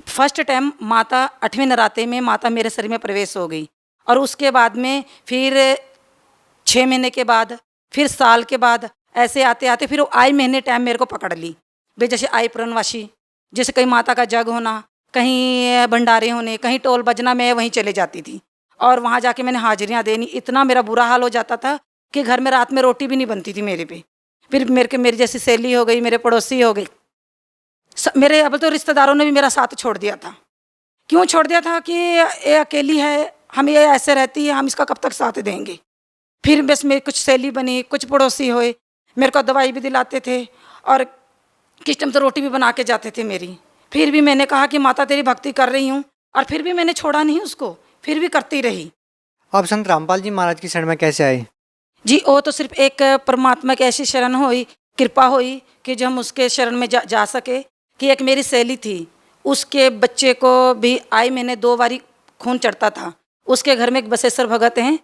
फर्स्ट टाइम माता 8वें नराते में माता मेरे शरीर में प्रवेश हो गई, और उसके बाद में फिर 6 महीने के बाद, फिर साल के बाद, ऐसे आते आते फिर वो आई महीने टाइम मेरे को पकड़ ली। वे जैसे आई पूर्णवासी, जैसे कहीं माता का जग होना, कहीं भंडारे होने, कहीं टोल बजना, मैं वहीं चले जाती थी। और वहाँ जाके मैंने हाजिरियाँ देनी। इतना मेरा बुरा हाल हो जाता था कि घर में रात में रोटी भी नहीं बनती थी मेरे पे। फिर मेरी जैसी सहेली हो गई, मेरे पड़ोसी हो गई, मेरे अब तो रिश्तेदारों ने भी मेरा साथ छोड़ दिया था। क्यों छोड़ दिया था कि ये अकेली है, हम ये ऐसे रहती है, हम इसका कब तक साथ देंगे। फिर बस मेरी कुछ सहेली बनी, कुछ पड़ोसी हुए, मेरे को दवाई भी दिलाते थे, और किस टाइम तो रोटी भी बना के जाते थे मेरी। फिर भी मैंने कहा कि माता तेरी भक्ति कर रही हूँ, और फिर भी मैंने छोड़ा नहीं उसको, फिर भी करती रही। आप संत रामपाल जी महाराज की शरण में कैसे आए? जी, वो तो सिर्फ एक परमात्मा की ऐसी शरण हुई, कृपा हुई कि जो हम उसके शरण में जा सके। कि एक मेरी सहेली थी, उसके बच्चे को भी आई महीने 2 बारी खून चढ़ता था। उसके घर में एक बसेश्वर भगत हैं,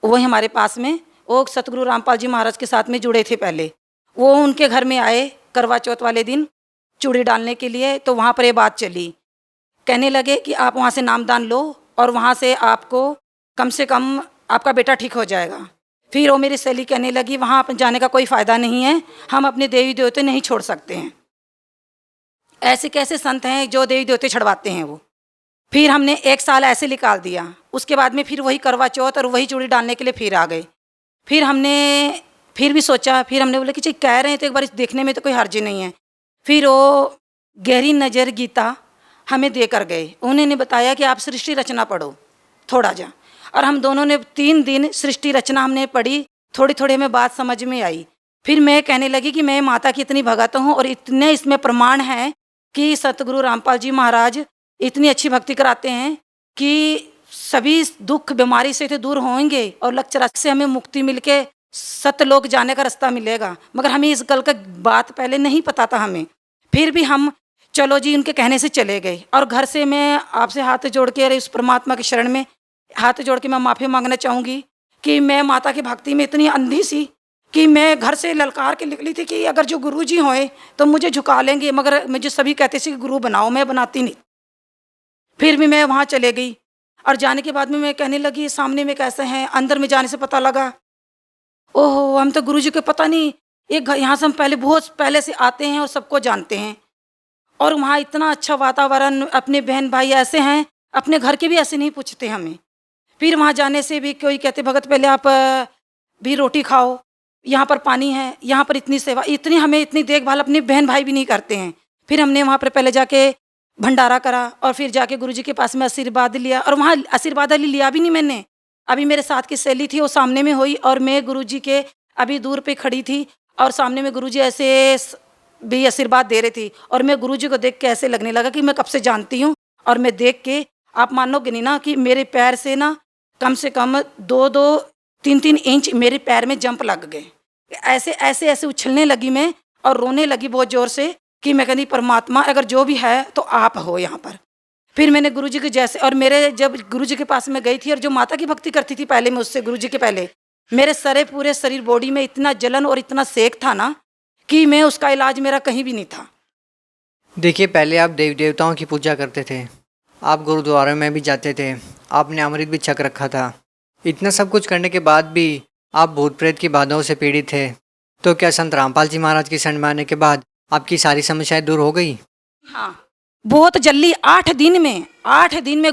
वही हमारे पास में, वो सतगुरु रामपाल जी महाराज के साथ में जुड़े थे पहले। वो उनके घर में आए करवा चौथ वाले दिन चूड़ी डालने के लिए, तो वहाँ पर ये बात चली। कहने लगे कि आप वहाँ से नामदान लो, और वहाँ से आपको कम से कम आपका बेटा ठीक हो जाएगा। फिर वो मेरी सहेली कहने लगी वहाँ पर जाने का कोई फ़ायदा नहीं है, हम अपने देवी देवते नहीं छोड़ सकते हैं। ऐसे कैसे संत हैं जो देवी देवते छड़वाते हैं वो। फिर हमने 1 साल ऐसे निकाल दिया। उसके बाद में फिर वही करवा चौथ और वही चूड़ी डालने के लिए फिर आ गए। फिर हमने फिर भी सोचा, फिर हमने बोला कि चल कह रहे हैं तो एक बार देखने में तो कोई हर्ज नहीं है। फिर वो गहरी नज़र गीता हमें देकर गए। उन्होंने बताया कि आप सृष्टि रचना पढ़ो थोड़ा जा, और हम दोनों ने 3 दिन सृष्टि रचना हमने पढ़ी। थोड़ी थोड़ी हमें बात समझ में आई। फिर मैं कहने लगी कि मैं माता की इतनी भगत हूँ, और इतने इसमें प्रमाण हैं कि सतगुरु रामपाल जी महाराज इतनी अच्छी भक्ति कराते हैं कि सभी दुख बीमारी से तो दूर होंगे, और लक्ष्य से हमें मुक्ति मिलके सतलोक जाने का रास्ता मिलेगा। मगर हमें इस गल का बात पहले नहीं पता था हमें। फिर भी हम चलो जी उनके कहने से चले गए, और घर से मैं आपसे हाथ जोड़ के, अरे उस परमात्मा की शरण में हाथ जोड़ के मैं माफ़ी मांगना चाहूँगी कि मैं माता की भक्ति में इतनी अंधी सी कि मैं घर से ललकार के निकली थी कि अगर जो गुरु जी होए तो मुझे झुका लेंगे, मगर मुझे सभी कहते थे कि गुरु बनाओ, मैं बनाती नहीं। फिर भी मैं वहाँ चले गई, और जाने के बाद में मैं कहने लगी सामने में कैसे हैं। अंदर में जाने से पता लगा, ओहो हम तो गुरु जी को पता नहीं, एक यहाँ से हम बहुत पहले से आते हैं और सबको जानते हैं, और वहाँ इतना अच्छा वातावरण, अपने बहन भाई ऐसे हैं, अपने घर के भी ऐसे नहीं पूछते हमें। फिर वहाँ जाने से भी कोई कहते भगत पहले आप भी रोटी खाओ, यहाँ पर पानी है, यहाँ पर इतनी सेवा, इतनी हमें इतनी देखभाल अपने बहन भाई भी नहीं करते हैं। फिर हमने वहाँ पर पहले जाके भंडारा करा, और फिर जाके गुरुजी के पास में आशीर्वाद लिया, और वहाँ आशीर्वाद लिया भी नहीं मैंने। अभी मेरे साथ की सहेली थी वो सामने में हुई, और मैं गुरुजी के अभी दूर पे खड़ी थी, और सामने में गुरुजी ऐसे भी आशीर्वाद दे रहे थी, और मैं गुरुजी को देख के ऐसे लगने लगा कि मैं कब से जानती हूँ। और मैं देख के आप मानोगे नहीं ना कि मेरे पैर से ना कम से कम 2-2, 3-3 इंच मेरे पैर में जंप लग गए। ऐसे ऐसे ऐसे उछलने लगी मैं, और रोने लगी बहुत ज़ोर से कि मैं कहती परमात्मा अगर जो भी है तो आप हो यहाँ पर। फिर मैंने गुरुजी के जैसे, और मेरे जब गुरुजी के पास में गई थी और जो माता की भक्ति करती थी पहले मैं उससे, गुरुजी के पहले, मेरे पूरे शरीर बॉडी में इतना जलन और इतना सेक था ना कि मैं उसका इलाज मेरा कहीं भी नहीं था। देखिए, पहले आप देवी देवताओं की पूजा करते थे, आप गुरुद्वारे में भी जाते थे, आपने अमृत भी छक रखा था। इतना सब कुछ करने के बाद भी आप भूत प्रेत की बाधाओं से पीड़ित थे। तो क्या संत रामपाल जी महाराज की शरण में आने के बाद आपकी सारी समस्याएं दूर हो गई? हाँ, बहुत जल्दी 8 दिन में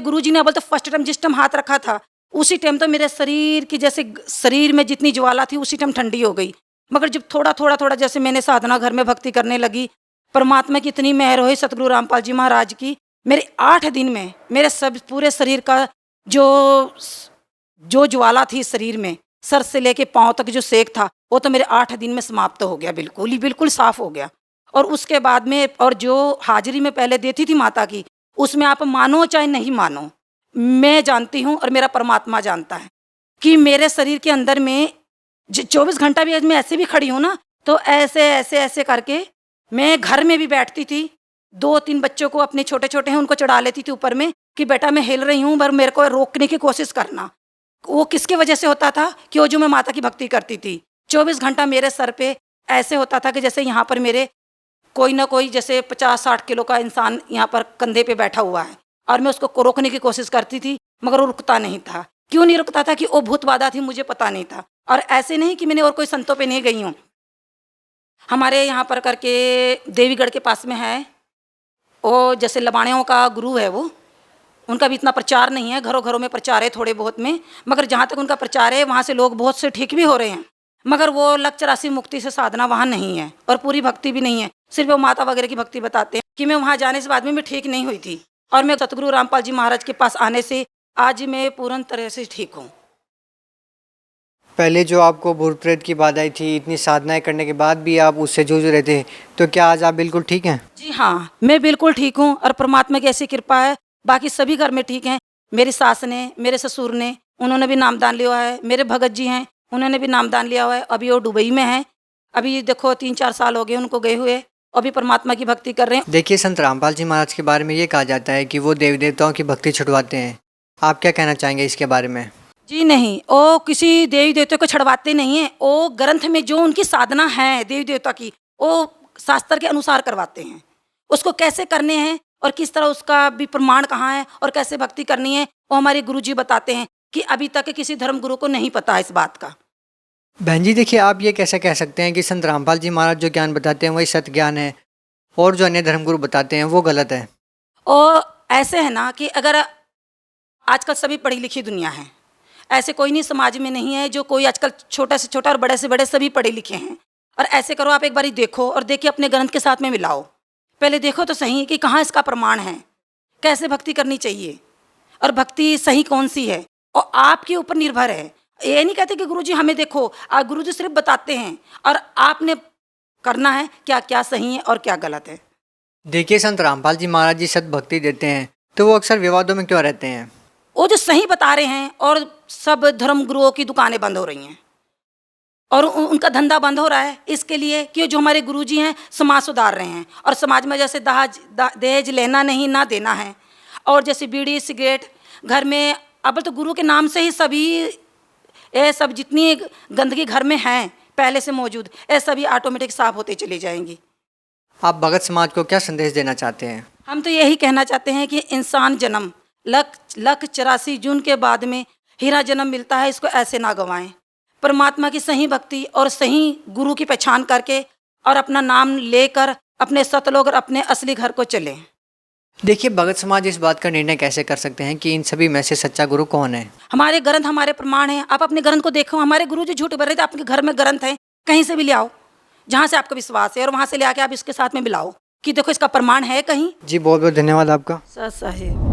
गुरुजी ने, अब तो फर्स्ट टाइम जिस टाइम हाथ रखा था उसी टाइम तो मेरे शरीर की, जैसे शरीर में जितनी ज्वाला थी उसी टाइम ठंडी हो गई। मगर जब थोड़ा जैसे मैंने साधना घर में भक्ति करने लगी, परमात्मा की इतनी मेहर हुई, सतगुरु रामपाल जी महाराज की, मेरे 8 दिन में मेरे सब पूरे शरीर का जो ज्वाला थी शरीर में, सर से लेके पांव तक जो सेक था, वो तो मेरे 8 दिन में समाप्त हो गया, बिल्कुल साफ हो गया। और उसके बाद में, और जो हाजिरी में पहले देती थी माता की, उसमें आप मानो चाहे नहीं मानो, मैं जानती हूँ और मेरा परमात्मा जानता है कि मेरे शरीर के अंदर में 24 घंटा भी मैं ऐसे भी खड़ी हूँ ना, तो ऐसे करके मैं घर में भी बैठती थी, 2-3 बच्चों को अपने छोटे हैं उनको चढ़ा लेती थी ऊपर में कि बेटा मैं हिल रही हूँ, पर मेरे को रोकने की कोशिश करना। वो किसके वजह से होता था कि वो जो मैं माता की भक्ति करती थी, 24 घंटा मेरे सर पे ऐसे होता था कि जैसे यहाँ पर मेरे कोई ना कोई जैसे 50-60 किलो का इंसान यहाँ पर कंधे पे बैठा हुआ है, और मैं उसको रोकने की कोशिश करती थी मगर वो रुकता नहीं था। क्यों नहीं रुकता था? कि वो भूत बाधा थी, मुझे पता नहीं था। और ऐसे नहीं कि मैंने और कोई संतों पे नहीं गई हूँ, हमारे यहाँ पर करके देवीगढ़ के पास में है, वो जैसे लबाणियों का गुरु है, वो उनका भी इतना प्रचार नहीं है, घरों में प्रचार है थोड़े बहुत में, मगर जहाँ तक उनका प्रचार है वहाँ से लोग बहुत से ठीक भी हो रहे हैं, मगर वो लक्ष्य राशि मुक्ति से साधना वहाँ नहीं है और पूरी भक्ति भी नहीं है, सिर्फ वो माता वगैरह की भक्ति बताते हैं। कि मैं वहाँ जाने से बाद में मैं ठीक नहीं हुई थी, और मैं सतगुरु रामपाल जी महाराज के पास आने से आज मैं पूर्ण तरह से ठीक हूँ। पहले जो आपको भूत प्रेत की बाधाएं थी, इतनी साधनाएं करने के बाद भी आप उससे जूझ रहे थे, तो क्या आज आप बिल्कुल ठीक हैं? जी हाँ, मैं बिल्कुल ठीक हूँ और परमात्मा की ऐसी कृपा है। बाकी सभी घर में ठीक हैं। मेरी सास ने, मेरे ससुर ने, उन्होंने भी नामदान लिया है। मेरे भगत जी हैं, उन्होंने भी नामदान लिया हुआ है। अभी वो दुबई में हैं, अभी देखो 3-4 साल हो गए उनको गए हुए, अभी परमात्मा की भक्ति कर रहे हैं। देखिए, संत रामपाल जी महाराज के बारे में ये कहा जाता है कि वो देवी देवताओं की भक्ति छुड़वाते हैं। आप क्या कहना चाहेंगे इसके बारे में? जी नहीं, वो किसी देवी देवता को छड़वाते नहीं हैं। वो ग्रंथ में जो उनकी साधना है देवी देवता की, वो शास्त्र के अनुसार करवाते हैं। उसको कैसे करने हैं और किस तरह उसका भी प्रमाण कहाँ है और कैसे भक्ति करनी है, वो हमारे गुरुजी बताते हैं कि अभी तक किसी धर्म गुरु को नहीं पता इस बात का। बहन जी, देखिए, आप ये कैसे कह सकते हैं कि संत रामपाल जी महाराज जो ज्ञान बताते हैं वही सत्य ज्ञान है और जो अन्य धर्मगुरु बताते हैं वो गलत है? और ऐसे है ना कि अगर आजकल सभी पढ़ी लिखी दुनिया है, ऐसे कोई नहीं समाज में नहीं है जो कोई आजकल छोटा से छोटा और बड़े से बड़े सभी पढ़े लिखे हैं। और ऐसे करो, आप एक बारी देखो और देखिए अपने ग्रंथ के साथ में मिलाओ, पहले देखो तो सही कि कहाँ इसका प्रमाण है, कैसे भक्ति करनी चाहिए और भक्ति सही कौन सी है, और आपके ऊपर निर्भर है। ये नहीं कहते कि गुरुजी हमें देखो, गुरुजी सिर्फ बताते हैं और आपने करना है क्या क्या सही है और क्या गलत है। देखिए, संत रामपाल जी महाराज जी सत भक्ति देते हैं, तो वो अक्सर विवादों में क्यों रहते हैं? वो जो सही बता रहे हैं और सब धर्म गुरुओं की दुकानें बंद हो रही हैं और उनका धंधा बंद हो रहा है, इसके लिए कि जो हमारे गुरुजी हैं समाज सुधार रहे हैं। और समाज में जैसे दहेज लेना नहीं, ना देना है, और जैसे बीड़ी सिगरेट घर में, अब तो गुरु के नाम से ही सभी ये सब जितनी गंदगी घर में है पहले से मौजूद, ये सभी ऑटोमेटिक साफ होते चली जाएंगी। आप भगत समाज को क्या संदेश देना चाहते हैं? हम तो यही कहना चाहते हैं कि इंसान जन्म लख 84 जून के बाद में हीरा जन्म मिलता है, इसको ऐसे ना गंवाएं। परमात्मा की सही भक्ति और सही गुरु की पहचान करके और अपना नाम लेकर अपने सतलोक और अपने असली घर को चलें। देखिए, भगत समाज इस बात का निर्णय कैसे कर सकते हैं कि इन सभी में से सच्चा गुरु कौन है? हमारे ग्रंथ हमारे प्रमाण हैं। आप अपने ग्रंथ को देखो, हमारे गुरु जो झूठ बोल रहे थे, आपके घर में ग्रंथ है, कहीं से भी ले आओ जहाँ से आपका विश्वास है, और वहाँ से ले आके आप इसके साथ में मिलाओ कि देखो इसका प्रमाण है कहीं। जी, बहुत बहुत धन्यवाद आपका। साहेब।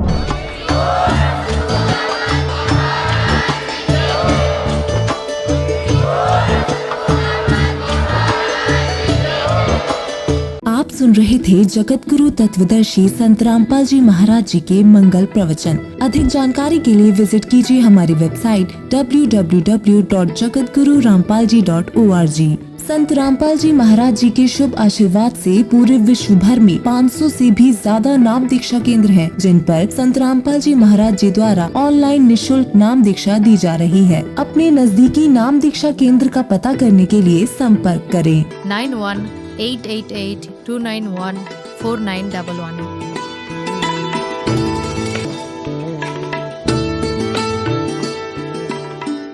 आप सुन रहे थे जगत गुरु तत्वदर्शी संत रामपाल जी महाराज जी के मंगल प्रवचन। अधिक जानकारी के लिए विजिट कीजिए हमारी वेबसाइट www.jagatgururampalji.org। संत रामपाल जी महाराज जी के शुभ आशीर्वाद से पूरे विश्व भर में 500 से भी ज्यादा नाम दीक्षा केंद्र हैं, जिन पर संत रामपाल जी महाराज जी द्वारा ऑनलाइन निशुल्क नाम दीक्षा दी जा रही है। अपने नजदीकी नाम दीक्षा केंद्र का पता करने के लिए संपर्क करें। 91 888 291 4911